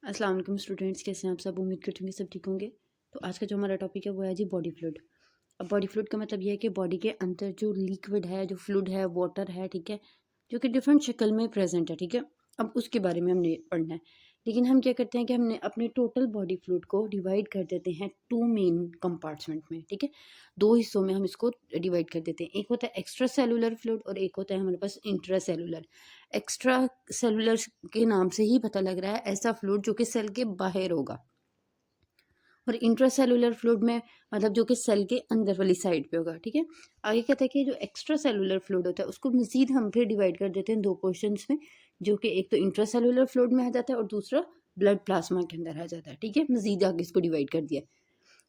अस्सलाम वालेकुम स्टूडेंट्स, कैसे हैं आप सब। उम्मीद करती हूँ कि सब ठीक होंगे। तो आज का जो हमारा टॉपिक है वो है जी बॉडी फ्लूइड। अब बॉडी फ्लूइड का मतलब ये है कि बॉडी के अंदर जो लिक्विड है, जो फ्लूइड है, वाटर है, ठीक है, जो कि डिफरेंट शक्ल में प्रेजेंट है, ठीक है। अब उसके बारे में हमने पढ़ना है। लेकिन हम क्या करते हैं कि हमने अपने टोटल बॉडी फ्लूइड को डिवाइड कर देते हैं टू मेन कंपार्टमेंट में, ठीक है। दो हिस्सों में हम इसको डिवाइड कर देते हैं। एक होता है एक्स्ट्रा सेलुलर फ्लूइड और एक होता है हमारे पास इंट्रा सेलुलर। एक्स्ट्रा सेलुलर के नाम से ही पता लग रहा है ऐसा फ्लूइड जो कि सेल के बाहर होगा, और इंट्रासेलुलर फ्लूइड में मतलब जो कि सेल के अंदर वाली साइड पे होगा, ठीक है। आगे कहता है कि जो एक्स्ट्रा सेलुलर फ्लूइड होता है उसको मजीद हम फिर डिवाइड कर देते हैं दो पोर्शंस में, जो कि एक तो इंट्रासेलुलर फ्लूइड में आ जाता है और दूसरा ब्लड प्लाज्मा के अंदर आ जाता है, ठीक है। मजीद आगे इसको डिवाइड कर दिया।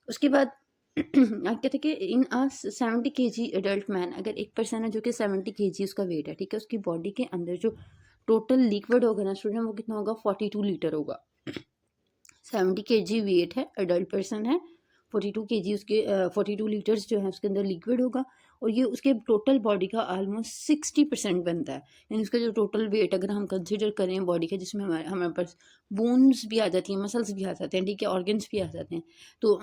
उसके बाद आगे कहते हैं कि इन आ 70 kg एडल्ट मैन, अगर एक पर्सन है जो कि 70 kg उसका वेट है, ठीक है, उसकी बॉडी के अंदर जो टोटल लिक्विड होगा ना स्टूडेंट, वो कितना होगा, 42 लीटर होगा। 70 kg वेट है, अडल्ट पर्सन है, 42 kg उसके 42 लीटर्स जो है उसके अंदर लिक्विड होगा, और ये उसके टोटल बॉडी का ऑलमोस्ट 60% बनता है। यानी उसका जो टोटल वेट अगर हम कंसिडर करें बॉडी का, जिसमें हमारे हमारे पास बोन्स भी आ जाती हैं, मसल्स भी आ जाते हैं, ठीक है, ऑर्गन्स भी आ जाते हैं, तो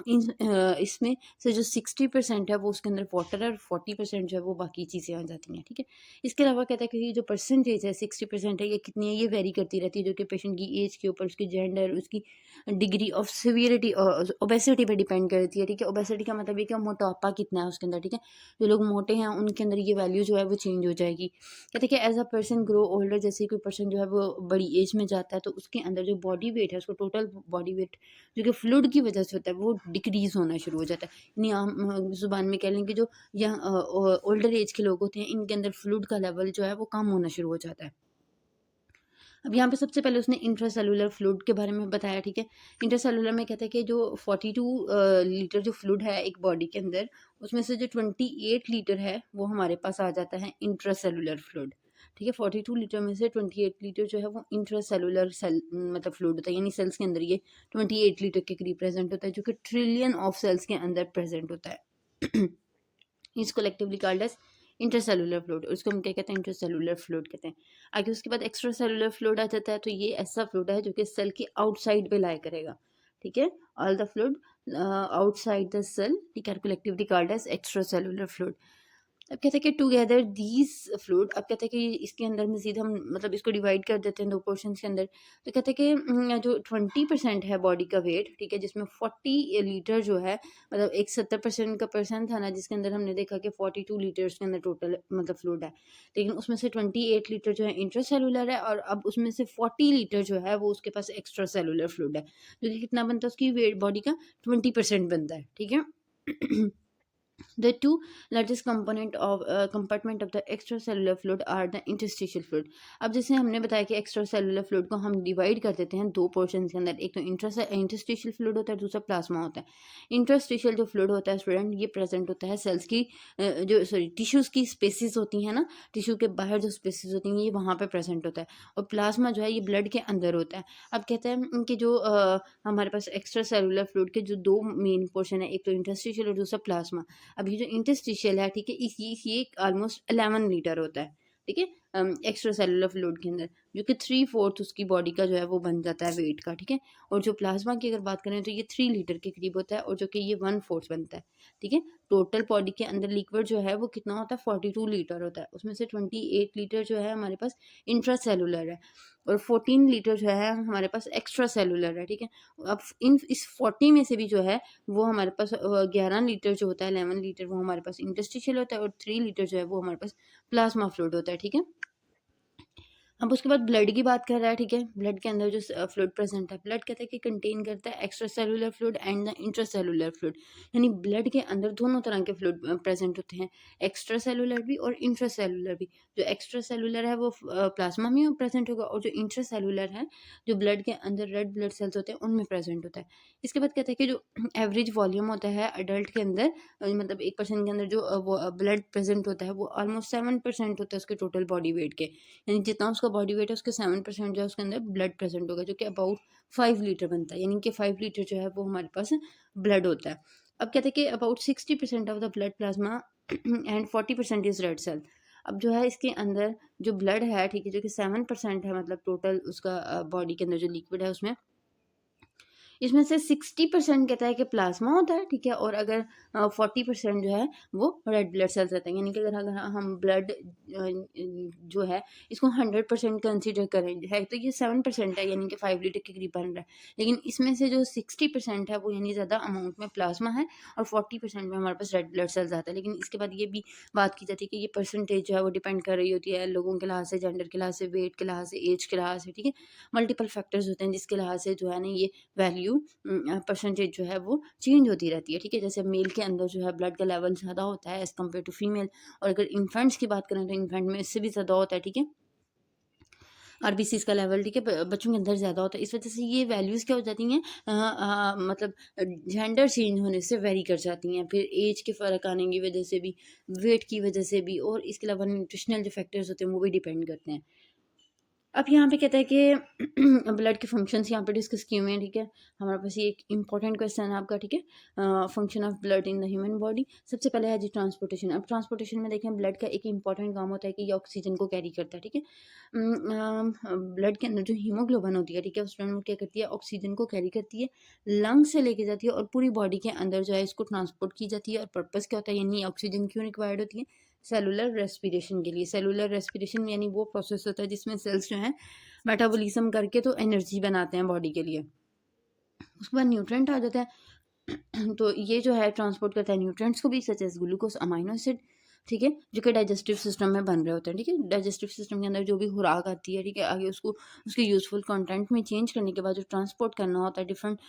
इसमें से जो 60% है वो उसके अंदर वाटर है, और 40% जो है वो बाकी चीज़ें आ जाती हैं, ठीक है। इसके अलावा कहता है कि ये जो परसेंटेज है 60% है, ये कितनी है, ये वेरी करती रहती है, जो कि पेशेंट की एज के ऊपर, उसकी जेंडर, उसकी डिग्री ऑफ सिवियरिटी ओबेसिटी पे डिपेंड करती है, ठीक है। ओबेसिटी का मतलब ये कि मोटापा कितना है उसके अंदर, ठीक है। जो लोग मोटे हैं उनके अंदर ये वैल्यू जो है वो चेंज हो जाएगी। कहते हैं कि as a person grow older, जैसे कोई पर्सन जो है वो बड़ी एज में जाता है तो उसके अंदर जो बॉडी वेट है, उसको टोटल बॉडी वेट जो कि फ्लूइड की वजह से होता है वो डिक्रीज होना शुरू हो जाता है। यानी आम जुबान में कह लें कि जो यहाँ ओल्डर एज के लोग होते हैं इनके अंदर फ्लूइड का लेवल जो है वो कम होना शुरू हो जाता है। अब यहाँ पे सबसे पहले उसने इंट्रासेलुलर फ्लूइड के बारे में बताया, ठीक है। इंट्रासेलुलर में कहता है कि जो 42 लीटर जो फ्लूइड है एक बॉडी के अंदर, उसमें से जो 28 लीटर है वो हमारे पास आ जाता है इंट्रासेलुलर फ्लूइड, ठीक है। 42 लीटर में से 28 लीटर जो है वो इंट्रासेलुलर सेल मतलब फ्लूइड होता है, यानी सेल्स के अंदर ये 28 लीटर के करीब प्रेजेंट होता है, जो कि ट्रिलियन ऑफ सेल्स के अंदर प्रेजेंट होता है। Is collectively called as intercellular fluid, उसको हम क्या कहते हैं, इंटरसेलुलर फ्लूइड कहते हैं। आगे उसके बाद एक्स्ट्रा सेलुलर फ्लूइड आ जाता है, तो ये ऐसा फ्लूइड है जो कि सेल के आउटसाइड पे लाया करेगा, ठीक है। All the fluid outside the cell, ठीक है, collectively called as extra cellular fluid. अब कहते हैं कि टुगेदर दीज फ्लूइड, अब कहते हैं कि इसके अंदर मजीद हम मतलब इसको डिवाइड कर देते हैं दो पोर्शन के अंदर। तो कहते हैं कि जो 20% है बॉडी का वेट, ठीक है, जिसमें 40 लीटर जो है, मतलब एक 70% का पर्सन था ना जिसके अंदर हमने देखा कि 42 लीटर्स के अंदर टोटल मतलब फ्लूइड है, लेकिन उसमें से 28 लीटर जो है इंट्रासेलुलर है, और अब उसमें से 40 लीटर जो है वो उसके पास एक्स्ट्रा सेलुलर फ्लूइड है, जो कि कितना बनता है उसकी वेट बॉडी का 20% बनता है, ठीक है। The two largest compartment of the extracellular fluid are the interstitial fluid. अब जैसे हमने बताया कि extracellular fluid को हम डिवाइड कर देते हैं दो पोर्शन के अंदर, एक तो इंटरस्टिशियल फ्लूइड होता है, दूसरा प्लाज्मा होता है। इंटरस्टिशियल जो फ्लूइड होता है स्टूडेंट, ये प्रेजेंट होता है सेल्स की जो सॉरी टिश्यूज की स्पेसिस होती हैं ना, टिश्यू के बाहर जो स्पेसिस होती हैं ये वहाँ पे प्रेजेंट होता है, और प्लाज्मा जो है ये ब्लड के अंदर होता है। अब कहते हैं कि जो हमारे पास एक्स्ट्रा सेलुलर फ्लूइड के जो दो मेन पोर्शन है, एक तो इंटरस्टिशियल और दूसरा प्लाज्मा। अब ये जो इंटरस्टिशियल है, ठीक है, ये ऑलमोस्ट 11 लीटर होता है, ठीक है, एक्स्ट्रा सेलुलर फ्लूइड के अंदर, जो कि 3/4 उसकी बॉडी का जो है वो बन जाता है वेट का, ठीक है। और जो प्लाज्मा की अगर बात करें तो ये 3 लीटर के करीब होता है, और जो कि ये 1/4 बनता है, ठीक है। टोटल बॉडी के अंदर लिक्विड जो है वो कितना होता है, 42 लीटर होता है, उसमें से 28 लीटर जो है हमारे पास इंट्रा सेलुलर है, और 14 लीटर जो है हमारे पास एक्स्ट्रा सेलुलर है, ठीक है। अब इन इस 40 में से भी जो है वो हमारे पास 11 लीटर जो होता है, 11 लीटर वो हमारे पास इंटरस्टिशियल होता है, और 3 लीटर जो है वो हमारे पास प्लाज्मा फ्लूइड होता है, ठीक है। अब उसके बाद ब्लड की बात कर रहा है, ठीक है। ब्लड के अंदर जो फ्लूइड प्रेजेंट है, ब्लड कहता है कि कंटेन करता है extra cellular fluid and the intracellular fluid, यानी ब्लड के अंदर दोनों तरह के फ्लूइड प्रेजेंट होते हैं, एक्स्ट्रा सेलुलर भी और इंट्रासेलुलर भी। जो एक्स्ट्रा सेलुलर है वो प्लाज्मा में प्रेजेंट होगा, और जो इंट्रासेलुलर है जो ब्लड के अंदर रेड ब्लड सेल्स होते हैं उनमें प्रेजेंट होता है। इसके बाद कहते हैं कि जो एवरेज वॉल्यूम होता है अडल्ट के अंदर, मतलब एक पर्सन के अंदर जो ब्लड प्रेजेंट होता है वो ऑलमोस्ट 7% होता है उसके टोटल बॉडी वेट के, यानी जितना उसका बॉडी वेट है उसके 7% जो है उसके अंदर ब्लड प्रेजेंट होगा, जो कि अबाउट 5 लीटर बनता है, यानी कि 5 लीटर जो है वो हमारे पास ब्लड होता है। अब कहते हैं कि about 60% of the blood plasma and 40% is red cell. अब जो है इसके अंदर जो ब्लड है, ठीक है, जो कि 7% है, मतलब टोटल उसका बॉडी के अंदर जो लिक्विड है उसमें इसमें से 60% कहता है कि प्लाज्मा होता है, ठीक है, और अगर 40% जो है वो रेड ब्लड सेल्स रहते हैं। यानी कि अगर हम ब्लड जो है इसको 100% कंसिडर करें है तो ये 7% है, यानी कि 5 लीटर के करीब बन रहा है। लेकिन इसमें से जो 60% है वो यानी ज़्यादा अमाउंट में प्लाज्मा है और 40% में हमारे पास रेड ब्लड सेल्स आता है। लेकिन इसके बाद ये भी बात की जाती है कि ये परसेंटेज जो है वो डिपेंड कर रही होती है लोगों के लिहाज से, जेंडर के लिहाज से, वेट के लिहाज से, एज के लिहाज से, ठीक है, मल्टीपल फैक्टर्स होते हैं जिसके लिहाज से जो है ना ये वैल्यू परसेंटेज जो है वो चेंज होती रहती है, ठीक है। जैसे मेल के अंदर जो है ब्लड का लेवल ज़्यादा होता है एज़ कम्पेयर टू फीमेल, और अगर इन्फेंट्स की बात करें तो इन्फेंट में इससे भी ज़्यादा होता है, ठीक है, आरबीसीज का लेवल, ठीक है, बच्चों के अंदर ज़्यादा होता है। इस वजह से ये वैल्यूज़ क्या हो जाती हैं, मतलब जेंडर चेंज होने से वेरी कर जाती हैं, फिर एज के फ़र्क आने की वजह से भी, वेट की वजह से भी, और इसके अलावा न्यूट्रिशनल जो फैक्टर्स होते हैं वो भी डिपेंड करते हैं। अब यहाँ पे कहता है कि ब्लड के फंक्शंस यहाँ पे डिस्कस किए हुए हैं, ठीक है। हमारे पास ये एक इंपॉर्टेंट क्वेश्चन है आपका, ठीक है, function of blood in the human body. सबसे पहले है जी ट्रांसपोर्टेशन। अब ट्रांसपोर्टेशन में देखें ब्लड का एक इंपॉर्टेंट काम होता है कि ये ऑक्सीजन को कैरी करता है, ठीक है। ब्लड के अंदर जो हीमोग्लोबिन होती है, ठीक है, उस टाइम क्या करती है, ऑक्सीजन को कैरी करती है, लंग से लेके जाती है और पूरी बॉडी के अंदर जो है इसको ट्रांसपोर्ट की जाती है। और पर्पज़ क्या होता है, यानी ऑक्सीजन क्यों रिक्वायर्ड होती है, सेलुलर रेस्पिरेशन के लिए। सेलुलर रेस्पिरेशन यानी वो प्रोसेस होता है जिसमें सेल्स जो हैं मेटाबॉलिज्म करके तो एनर्जी बनाते हैं बॉडी के लिए। उसके बाद न्यूट्रेंट आ जाता है तो ये जो है ट्रांसपोर्ट करता है न्यूट्रेंट्स को भी, such as glucose, amino acid, ठीक है, जो कि डाइजेस्टिव सिस्टम में बन रहे होते हैं, ठीक है। डाइजेस्टिव सिस्टम के अंदर जो भी खुराक आती है, ठीक है, आगे उसको उसके यूजफुल कंटेंट में चेंज करने के बाद जो ट्रांसपोर्ट करना होता है डिफरेंट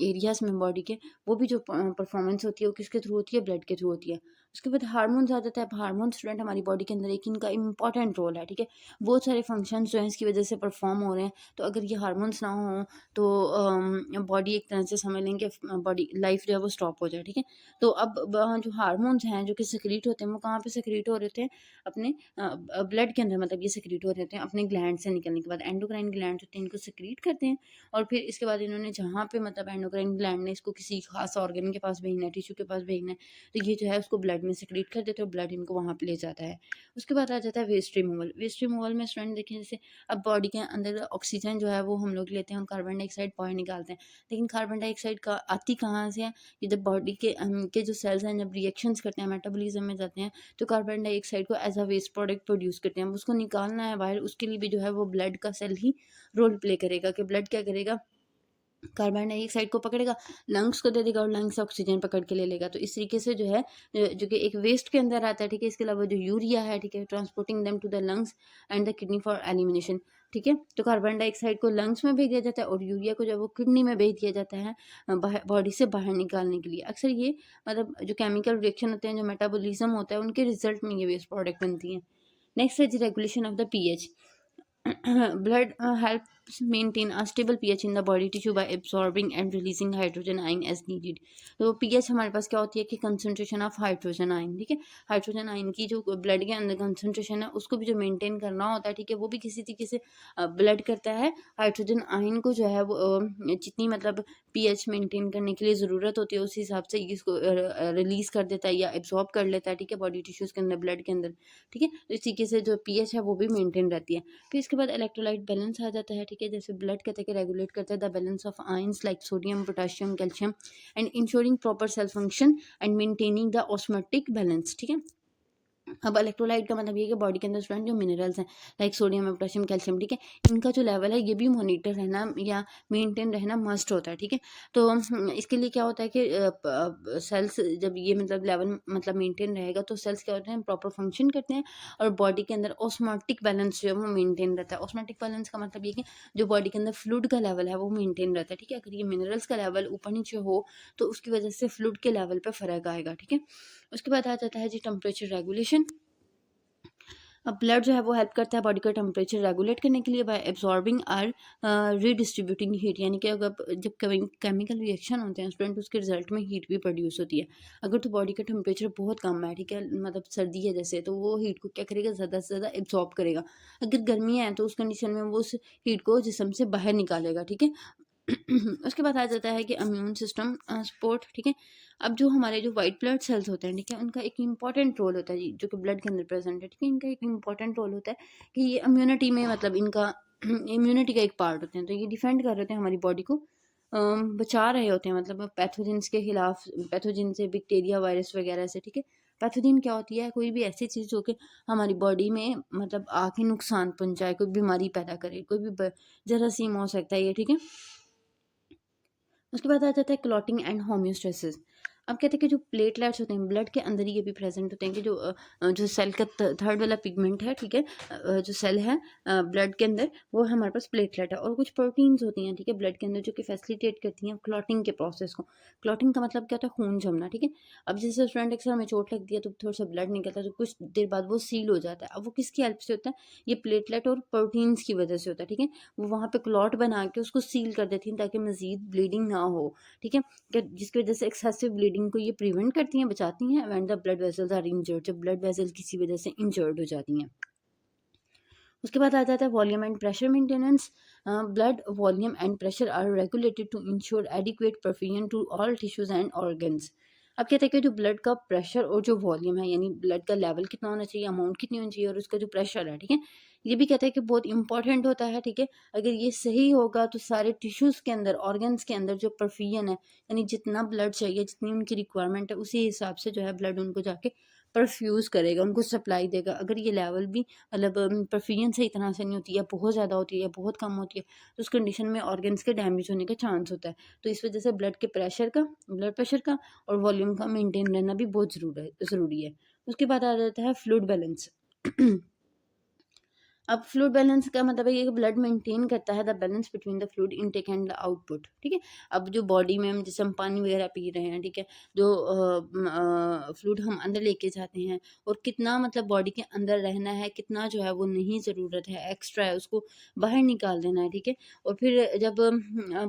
एरियाज में बॉडी के, वो भी जो परफॉर्मेंस होती है वो किसके थ्रू होती है, ब्लड के थ्रू होती है। उसके बाद हार्मोन्स आ जाता है। अब हार्मोन स्टूडेंट हमारी बॉडी के अंदर एक इनका इंपॉर्टेंट रोल है, ठीक है, बहुत सारे फंक्शन जो हैं इसकी वजह से परफॉर्म हो रहे हैं। तो अगर ये हार्मोन्स ना हो तो बॉडी एक तरह से समझ लें कि बॉडी लाइफ जो है वो स्टॉप हो जाए, ठीक है। तो अब जो हार्मोन्स हैं जो कि सिक्रीट होते हैं वो कहाँ पे सिक्रीट हो रहे थे, अपने ब्लड के अंदर, मतलब ये सिक्रीट हो रहे थे अपने ग्लैंड से निकलने के बाद, एंडोक्राइन ग्लैंड होते हैं इनको सिक्रीट करते हैं। और फिर इसके बाद इन्होंने जहाँ पे मतलब एंडोक्राइन ग्लैंड ने इसको किसी खास ऑर्गन के पास भेजना है, टिश्यू के पास भेजना है, तो ये जो है उसको ब्लड में सिक्रीट कर देते हैं और ब्लड इनको वहाँ पे ले जाता है। उसके बाद आ जाता है वेस्ट रिमूवल। वेस्ट रिमूवल में स्टूडेंट देखें जैसे अब बॉडी के अंदर ऑक्सीजन जो है वो हम लोग लेते हैं और कार्बन डाइऑक्साइड बाहर निकालते हैं, लेकिन कार्बन डाइऑक्साइड का आती कहाँ से है, कि जब बॉडी के जो सेल्स हैं जब रिएक्शंस करते हैं, मेटाबॉलिज्म में जाते हैं, तो कार्बन डाइऑक्साइड को as a waste product produce करते हैं। अब उसको निकालना है बाहर, उसके लिए भी जो है वो ब्लड का सेल ही रोल प्ले करेगा, कि ब्लड क्या करेगा, कार्बन डाइऑक्साइड को पकड़ेगा, लंग्स को दे देगा और लंग्स से ऑक्सीजन पकड़ के ले लेगा। तो इस तरीके से जो है जो कि एक वेस्ट के अंदर आता है, ठीक है। इसके अलावा जो यूरिया है, ठीक है, transporting them to the lungs and the kidney for elimination, ठीक है। तो कार्बन डाइऑक्साइड को लंग्स में भेज दिया जाता है और यूरिया को जो है वो किडनी में भेज दिया जाता है बॉडी से बाहर निकालने के लिए। अक्सर ये मतलब जो केमिकल रिएक्शन होते हैं, जो मेटाबॉलिज्म होता है, उनके रिजल्ट में ये वेस्ट प्रोडक्ट बनती है। नेक्स्ट है जी regulation of the pH. blood helps maintain a stable pH in the body tissue by absorbing and releasing hydrogen ion as needed। तो pH हमारे पास क्या होती है कि कंसंट्रेशन ऑफ हाइड्रोजन आयन, ठीक है, हाइड्रोजन आयन की जो ब्लड के अंदर कंसंट्रेशन है उसको भी जो मेंटेन करना होता है, ठीक है, वो भी किसी तरीके से ब्लड करता है। हाइड्रोजन आयन को जो है वो जितनी मतलब pH मेंटेन करने के लिए ज़रूरत होती है उस हिसाब से इसको रिलीज कर देता है या एब्जॉर्ब कर लेता है, ठीक है, बॉडी टिश्यूज़ के अंदर, ब्लड के अंदर, ठीक है। तो इस तरीके से जो pH है वो भी मेंटेन रहती है। फिर इसके बाद इलेक्ट्रोलाइट बैलेंस आ जाता है, ठीक है, जैसे ब्लड कहते हैं कि रेगुलेट करता है the balance of ions like sodium, potassium, calcium and ensuring proper cell function and maintaining the osmotic balance, ठीक है। अब इलेक्ट्रोलाइट का मतलब ये कि बॉडी के अंदर स्टूडेंट जो मिनरल्स हैं लाइक सोडियम, पोटेशियम, कैल्शियम, ठीक है, इनका जो लेवल है ये भी मॉनिटर रहना या मेंटेन रहना मस्ट होता है, ठीक है। तो इसके लिए क्या होता है कि सेल्स जब ये मतलब लेवल मतलब मेंटेन रहेगा तो सेल्स क्या होते हैं, प्रॉपर फंक्शन करते हैं और बॉडी के अंदर ऑस्मोटिक बैलेंस जो है वो मेंटेन रहता है। ऑस्मोटिक बैलेंस का मतलब ये कि जो बॉडी के अंदर फ्लूइड का लेवल है वो मेंटेन रहता है, ठीक है। अगर ये मिनरल्स का लेवल ऊपर नीचे हो तो उसकी वजह से फ्लूइड के लेवल पर फर्क आएगा, ठीक है। उसके बाद आ जाता है जी टेम्परेचर रेगुलेशन। अब ब्लड जो है वो हेल्प करता है बॉडी का टेम्परेचर रेगुलेट करने के लिए बाय एब्जॉर्बिंग और रीडिस्ट्रीब्यूटिंग हीट, यानी कि अगर जब केमिकल रिएक्शन होते हैं स्टूडेंट उसके रिजल्ट में हीट भी प्रोड्यूस होती है। अगर तो बॉडी का टेम्परेचर बहुत कम है, ठीक है, मतलब सर्दी है जैसे, तो वो हीट को क्या करेगा, ज़्यादा से ज़्यादा एब्जॉर्ब करेगा। अगर गर्मी है तो उस कंडीशन में वो उस हीट को जिस्म से बाहर निकालेगा, ठीक है। उसके बाद आ जाता है कि इम्यून सिस्टम सपोर्ट, ठीक है। अब जो हमारे जो वाइट ब्लड सेल्स होते हैं, ठीक है, उनका एक इंपॉर्टेंट रोल होता है जी, जो कि ब्लड के अंदर प्रेजेंट है, ठीक है, इनका एक इंपॉर्टेंट रोल होता है कि ये इम्यूनिटी में मतलब इनका इम्यूनिटी का एक पार्ट होते हैं, तो ये डिफेंड कर रहे थे हमारी बॉडी को बचा रहे होते हैं, मतलब पैथोजेंस के खिलाफ, पैथोजन से, बैक्टीरिया, वायरस वगैरह से, ठीक है। पैथोजन क्या होती है? कोई भी ऐसी चीज़ जो कि हमारी बॉडी में मतलब आके नुकसान पहुंचाए, कोई बीमारी पैदा करे, कोई भी जरासीम हो सकता है ये, ठीक है। उसके बाद आ जाता है क्लॉटिंग एंड होम्योस्टेसिस। अब कहते हैं कि जो प्लेटलेट्स होते हैं ब्लड के अंदर ही ये भी प्रेजेंट होते हैं, कि जो सेल का थर्ड वाला पिगमेंट है, ठीक है, जो सेल है ब्लड के अंदर, वो हमारे पास प्लेटलेट है। और कुछ प्रोटीन्स होती हैं, ठीक है, ब्लड के अंदर, जो कि फैसिलिटेट करती हैं क्लॉटिंग के प्रोसेस को। क्लॉटिंग का मतलब क्या होता है? खून जमना, ठीक है। अब जैसे स्टूडेंट अक्सर हमें चोट लगती है तो थोड़ा सा ब्लड निकलता है, तो कुछ देर बाद वो सील हो जाता है। अब वो किसकी हेल्प से होता है? ये प्लेटलेट और प्रोटीन्स की वजह से होता है, ठीक है। वो वहाँ पे क्लॉट बना के उसको सील कर देती हैं ताकि मजीद ब्लीडिंग ना हो, ठीक है, जिसकी वजह से एक्सेसिव ब्लीडिंग को ये प्रिवेंट करती हैं, बचाती हैं। When the blood vessels are injured, जब ब्लड वेसल किसी वजह से इंजर्ड हो जाती हैं। उसके बाद आ जाता है volume and pressure maintenance. Blood volume and pressure are regulated to ensure adequate perfusion to all tissues and organs. अब कहते हैं कि जो ब्लड का प्रेशर और जो वॉल्यूम है, यानी ब्लड का लेवल कितना होना चाहिए, अमाउंट कितनी होनी चाहिए, और उसका जो प्रेशर है, ठीक है, ये भी कहते हैं कि बहुत इंपॉर्टेंट होता है, ठीक है। अगर ये सही होगा तो सारे टिश्यूज के अंदर, ऑर्गन्स के अंदर जो परफ्यूजन है, यानी जितना ब्लड चाहिए, जितनी उनकी रिक्वायरमेंट है, उसी हिसाब से जो है ब्लड उनको जाके परफ्यूज करेगा, उनको सप्लाई देगा। अगर ये लेवल भी मतलब परफ्यूजन सही तरह से नहीं होती, या बहुत ज़्यादा होती है, या बहुत कम होती है, तो उस कंडीशन में ऑर्गन्स के डैमेज होने का चांस होता है। तो इस वजह से ब्लड के प्रेशर का, ब्लड प्रेशर का और वॉल्यूम का मेंटेन रहना भी बहुत ज़रूरी है। उसके बाद आ जाता है फ्लूइड बैलेंस। अब फ्लूइड बैलेंस का मतलब है ये ब्लड मेंटेन करता है the balance between the fluid intake and the output, ठीक है। अब जो बॉडी में हम, जैसे हम पानी वगैरह पी रहे हैं, ठीक है, जो फ्लूइड हम अंदर लेके जाते हैं, और कितना मतलब बॉडी के अंदर रहना है, कितना जो है वो नहीं ज़रूरत है, एक्स्ट्रा है, उसको बाहर निकाल देना है, ठीक है। और फिर जब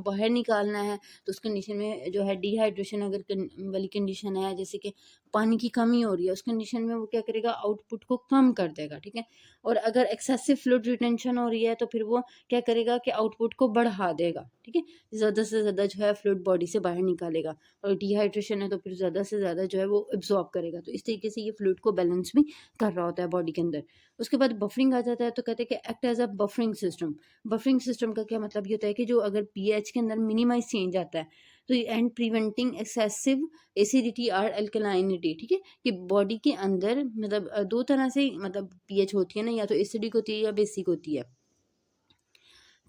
बाहर निकालना है तो उस कंडीशन में जो है डिहाइड्रेशन अगर वाली कंडीशन है, जैसे कि पानी की कमी हो रही है, उस कंडीशन में वो क्या करेगा? आउटपुट को कम कर देगा, ठीक है। और अगर एक्सेसिव फ्लूइड रिटेंशन हो रही है तो फिर वो क्या करेगा कि आउटपुट को बढ़ा देगा, ठीक है, ज़्यादा से ज़्यादा जो है फ्लूइड बॉडी से बाहर निकालेगा। और डिहाइड्रेशन है तो फिर ज़्यादा से ज़्यादा जो है वो एब्जॉर्ब करेगा। तो इस तरीके से ये फ्लूइड को बैलेंस भी कर रहा होता है बॉडी के अंदर। उसके बाद बफरिंग आ जाता है, तो कहते हैं कि act as a buffering system. Buffering system का क्या मतलब ये होता है कि जो अगर पीएच के अंदर मिनिमाइज चेंज आता है, तो एंड प्रिवेंटिंग एक्सेसिव एसिडिटी और अल्कलाइनिटी, ठीक है। कि बॉडी के अंदर मतलब दो तरह से मतलब पीएच होती है ना, या तो एसिडिक होती है या बेसिक होती है।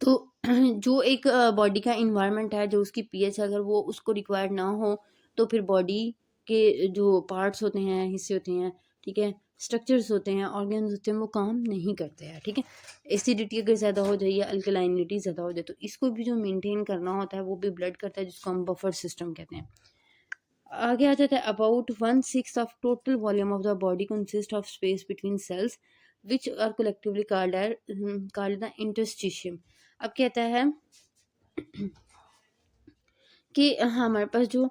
तो जो एक बॉडी का इन्वायरमेंट है, जो उसकी पीएच अगर वो उसको रिक्वायर्ड ना हो, तो फिर बॉडी के जो पार्ट्स होते हैं, हिस्से होते हैं, ठीक है, स्ट्रक्चर्स होते हैं, ऑर्गन्स होते हैं, वो काम नहीं करते हैं, ठीक है। एसिडिटी अगर ज़्यादा हो जाए या अल्कलाइनिटी ज़्यादा हो जाए, तो इसको भी जो मेंटेन करना होता है वो भी ब्लड करता है, जिसको हम बफर सिस्टम कहते हैं। आगे आ जाता है about 1/6 of total volume of the body consist of space between cells which are collectively called the interstitium. अब कहता है कि हमारे पास जो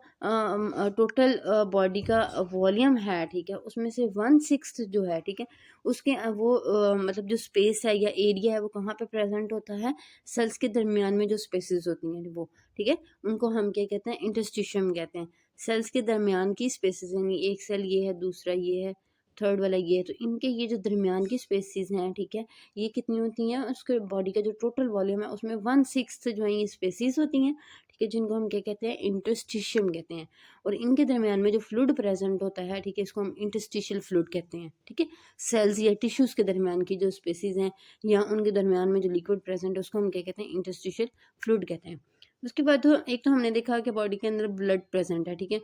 टोटल बॉडी का वॉल्यूम है, ठीक है, उसमें से 1/6 जो है, ठीक है, उसके वो मतलब जो स्पेस है या एरिया है, वो कहाँ पे प्रेजेंट होता है? सेल्स के दरमियान में जो स्पेसेस होती हैं वो, ठीक है, उनको हम क्या कहते हैं? इंटरस्टिशियम कहते हैं। सेल्स के दरमियान की स्पेसेस, यानी एक सेल ये है, दूसरा ये है, थर्ड वाला ये है, तो इनके ये जो दरमियान की स्पेसिस हैं, ठीक है, ये कितनी होती हैं? उसके बॉडी का जो टोटल वॉल्यूम है उसमें 1/6 जो है ये स्पेसिस होती हैं, ठीक है, जिनको हम क्या कहते हैं? इंटरस्टिशियम कहते हैं। और इनके दरमियान में जो फ्लूइड प्रेजेंट होता है, ठीक है, इसको हम इंटरस्टिशियल फ्लूइड कहते हैं, ठीक है। सेल्स या टिश्यूज के दरमियान की जो स्पेसिस हैं या उनके दरमियान में जो लिक्विड प्रेजेंट है, उसको हम क्या कहते हैं? इंटरस्टिशियल फ्लूइड कहते हैं। उसके बाद एक तो हमने देखा कि बॉडी के अंदर ब्लड प्रेजेंट है, ठीक है।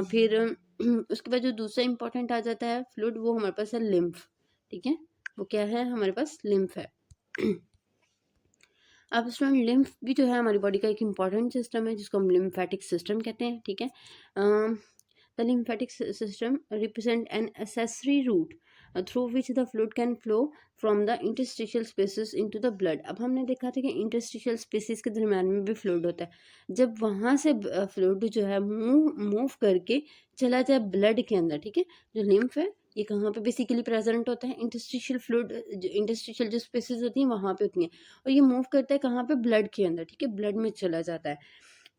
फिर उसके बाद जो दूसरा इंपॉर्टेंट आ जाता है फ्लूइड, वो हमारे पास है लिम्फ, ठीक है, वो क्या है? हमारे पास लिम्फ है। अब स्टूडेंट लिम्फ भी जो है हमारी बॉडी का एक इम्पॉर्टेंट सिस्टम है, जिसको हम लिम्फेटिक सिस्टम कहते हैं, ठीक है। The lymphatic system represent an accessory route through which the fluid can flow from the interstitial spaces into the blood. अब हमने देखा था कि इंटरस्टिशियल स्पेसिस के दरम्यान में भी फ्लूइड होता है। जब वहाँ से फ्लूइड जो है मूव करके चला जाए ब्लड के अंदर, ठीक है, जो लिम्फ है ये कहाँ पे बेसिकली प्रेजेंट होता है? इंटरस्टिशियल फ्लूइड, जो इंटरस्टिशियल जो स्पेसिस होती हैं वहाँ पे होती हैं, और ये मूव करता है कहाँ पे? ब्लड के अंदर, ठीक है, ब्लड में चला जाता है।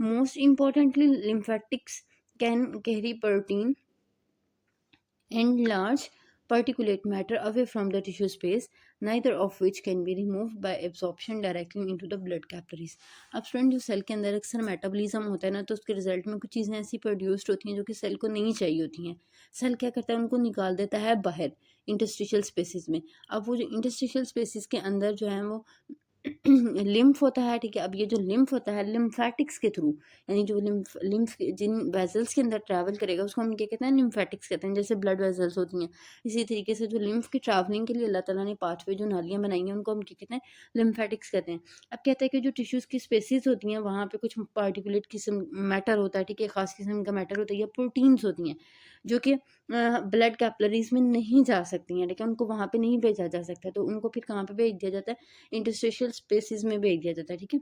Most importantly lymphatics can carry protein and large particulate matter away from the tissue space, neither of which can be removed by absorption directly into the blood capillaries. अब स्टूडेंट जो सेल के अंदर अक्सर metabolism होता है ना, तो उसके रिजल्ट में कुछ चीज़ें ऐसी प्रोड्यूस्ड होती हैं जो कि सेल को नहीं चाहिए होती हैं। सेल क्या करता है, उनको निकाल देता है बाहर इंटरस्टिशियल स्पेसिस में। अब वो जो इंटरस्टिशियल स्पेसिस के अंदर जो है वो लिम्फ होता है, ठीक है। अब ये जो लिम्फ होता है लिम्फेटिक्स के थ्रू, यानी जो लिम्फ लिम्फ जिन वेजल्स के अंदर ट्रैवल करेगा उसको हम क्या कहते हैं, लिम्फेटिक्स कहते हैं, जैसे ब्लड वेजल्स होती हैं। इसी तरीके से जो लिम्फ की ट्रैवलिंग के लिए अल्लाह ताला ने पाथवे जो नालियाँ बनाई हैं उनको हम क्या कहते हैं, लिम्फेटिक्स कहते हैं। अब कहते हैं कि जो टिश्यूज़ की स्पेसिस होती हैं वहाँ पे कुछ पार्टिकुलेट किस्म मैटर होता है, ठीक है, ख़ास किस्म का मैटर होता है या प्रोटीन्स होती हैं जो कि ब्लड कैपिलरीज में नहीं जा सकती हैं, ठीक है, उनको वहाँ पे नहीं भेजा जा सकता, तो उनको फिर कहाँ पे भेज दिया जाता है, इंटरस्टिशियल स्पेसिस में भेज दिया जाता है, ठीक है।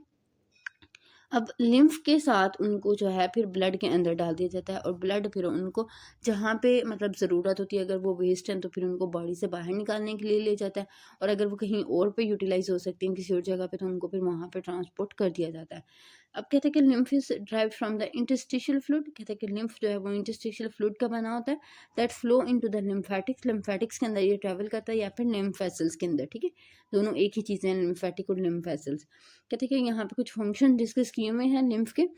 अब लिम्फ के साथ उनको जो है फिर ब्लड के अंदर डाल दिया जाता है, और ब्लड फिर उनको जहाँ पे मतलब ज़रूरत होती है, अगर वो वेस्ट हैं तो फिर उनको बॉडी से बाहर निकालने के लिए ले जाता है, और अगर वो कहीं और पे यूटिलाइज हो सकती हैं किसी और जगह पे, तो उनको फिर वहाँ पे ट्रांसपोर्ट कर दिया जाता है। अब कहते हैं कि lymph is drive from the interstitial fluid, कहते हैं कि लिम्फ जो है वो इंटरस्टिशियल फ्लूइड का बना होता है, that flow into the lymphatics, lymphatics के अंदर ये ट्रैवल करता है, या फिर लिम्फ वेसल्स के अंदर, ठीक है। दोनों एक ही चीज़ें हैं, लिम्फेटिक और लिम्फ वेसल्स। कहते हैं कि यहाँ पे कुछ फंक्शन डिस्कस किए हुए हैं लिम्फ के।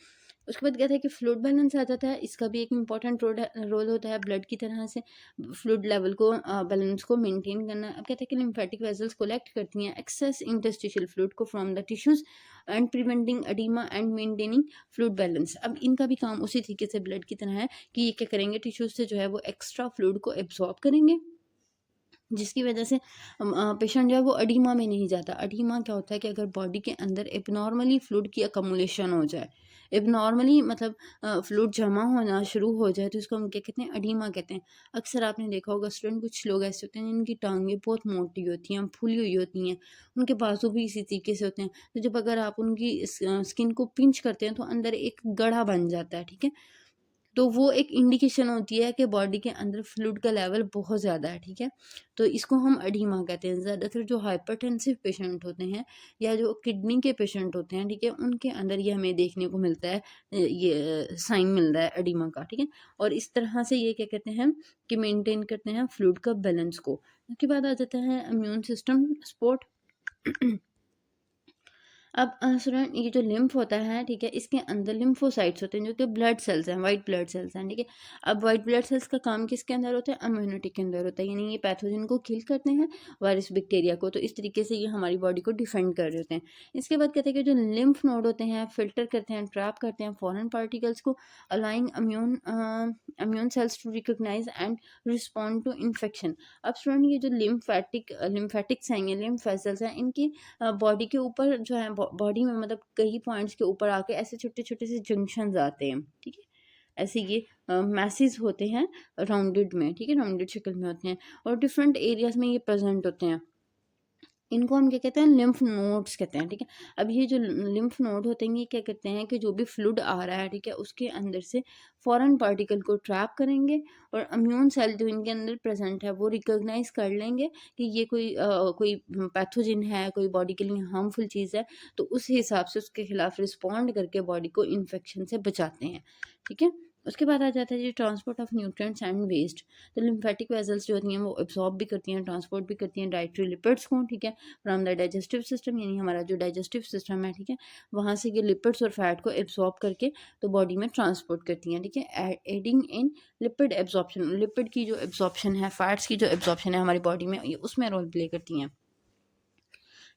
उसके बाद कहते हैं कि फ्लूइड बैलेंस आ जाता है, इसका भी एक इंपॉर्टेंट रोल होता है ब्लड की तरह से फ्लूइड लेवल को बैलेंस को मेंटेन करना। अब कहते हैं कि लिम्फेटिक वेसल्स कलेक्ट करती हैं एक्सेस इंटरस्टिशियल फ्लूइड को from the tissues and preventing oedema and maintaining fluid balance. अब इनका भी काम उसी तरीके से ब्लड की तरह है कि ये क्या करेंगे, टिश्यूज से जो है वो एक्स्ट्रा फ्लूइड को एब्जॉर्ब करेंगे, जिसकी वजह से पेशेंट जो है वो अडीमा में नहीं जाता। अडीमा क्या होता है कि अगर बॉडी के अंदर एबनॉर्मली फ्लूइड की अकमुलेशन हो जाए, एबनॉर्मली मतलब फ्लूइड जमा होना शुरू हो जाए, तो इसको हम क्या कहते हैं, अडीमा कहते हैं। अक्सर आपने देखा होगा स्टूडेंट, कुछ लोग ऐसे होते हैं जिनकी टांगें बहुत मोटी होती हैं, फूली हुई होती हैं, उनके बाजू भी इसी तरीके से होते हैं, तो जब अगर आप उनकी स्किन को पिंच करते हैं तो अंदर एक गढ़ा बन जाता है, ठीक है। तो वो एक इंडिकेशन होती है कि बॉडी के अंदर फ्लूइड का लेवल बहुत ज़्यादा है, ठीक है। तो इसको हम एडीमा कहते हैं। ज़्यादातर जो हाइपरटेंसिव पेशेंट होते हैं या जो किडनी के पेशेंट होते हैं, ठीक है, उनके अंदर ये हमें देखने को मिलता है, ये साइन मिल रहा है एडीमा का, ठीक है। और इस तरह से ये क्या कहते हैं कि मेंटेन करते हैं फ्लूइड का बैलेंस को। उसके बाद आ जाता है इम्यून सिस्टम सपोर्ट। अब स्टूडेंट ये जो लिम्फ होता है, ठीक है, इसके अंदर लिम्फोसाइट्स होते हैं जो कि ब्लड सेल्स हैं, वाइट ब्लड सेल्स हैं, ठीक है। अब वाइट ब्लड सेल्स का काम किसके अंदर होता है, इम्यूनिटी के अंदर होता है, यानी ये पैथोजन को किल करते हैं, वायरस बैक्टीरिया को, तो इस तरीके से ये हमारी बॉडी को डिफेंड कर रहे होते हैं। इसके बाद कहते हैं कि जो लिम्फ नोड होते हैं फिल्टर करते हैं, ट्रैप करते हैं फॉरेन पार्टिकल्स को, allowing immune cells to recognize and respond to infection. अब स्टूडेंट ये जो लिम्फेटिक्स हैं, ये लिम्फ वेसल्स हैं, इनकी बॉडी के ऊपर जो है बॉडी में मतलब कई पॉइंट्स के ऊपर आके ऐसे छोटे छोटे से जंक्शंस आते हैं, ठीक है। ऐसे ये मैसेज होते हैं राउंडेड में, ठीक है, राउंडेड शक्ल में होते हैं, और डिफरेंट एरियाज में ये प्रेजेंट होते हैं। इनको हम क्या कहते हैं, लिम्फ नोड्स कहते हैं, ठीक है। अब ये जो लिम्फ नोड होते हैं ये क्या करते हैं कि जो भी फ्लूइड आ रहा है, ठीक है, उसके अंदर से फॉरेन पार्टिकल को ट्रैप करेंगे, और इम्यून सेल जो इनके अंदर प्रेजेंट है वो रिकॉग्नाइज कर लेंगे कि ये कोई पैथोजन है, कोई बॉडी के लिए हार्मफुल चीज़ है, तो उस हिसाब से उसके खिलाफ रिस्पॉन्ड करके बॉडी को इन्फेक्शन से बचाते हैं, ठीक है। उसके बाद आ जाता है जी transport of nutrients and waste. तो लिम्फेटिक वेजल्स जो होती हैं वो एब्जॉर्ब भी करती हैं, ट्रांसपोर्ट भी करती हैं डाइटरी लिपिड्स को, ठीक है, फ्रॉम द डाइजेस्टिव सिस्टम, यानी हमारा जो डाइजेस्टिव सिस्टम है, ठीक है, वहाँ से ये लिपिड्स और फैट को एब्जॉर्ब करके तो बॉडी में ट्रांसपोर्ट करती हैं, ठीक है, adding in lipid absorption. Lipid की जो एब्जॉर्प्शन है, फैट्स की जो एब्जॉर्प्शन है हमारी बॉडी में, ये उसमें रोल प्ले करती हैं।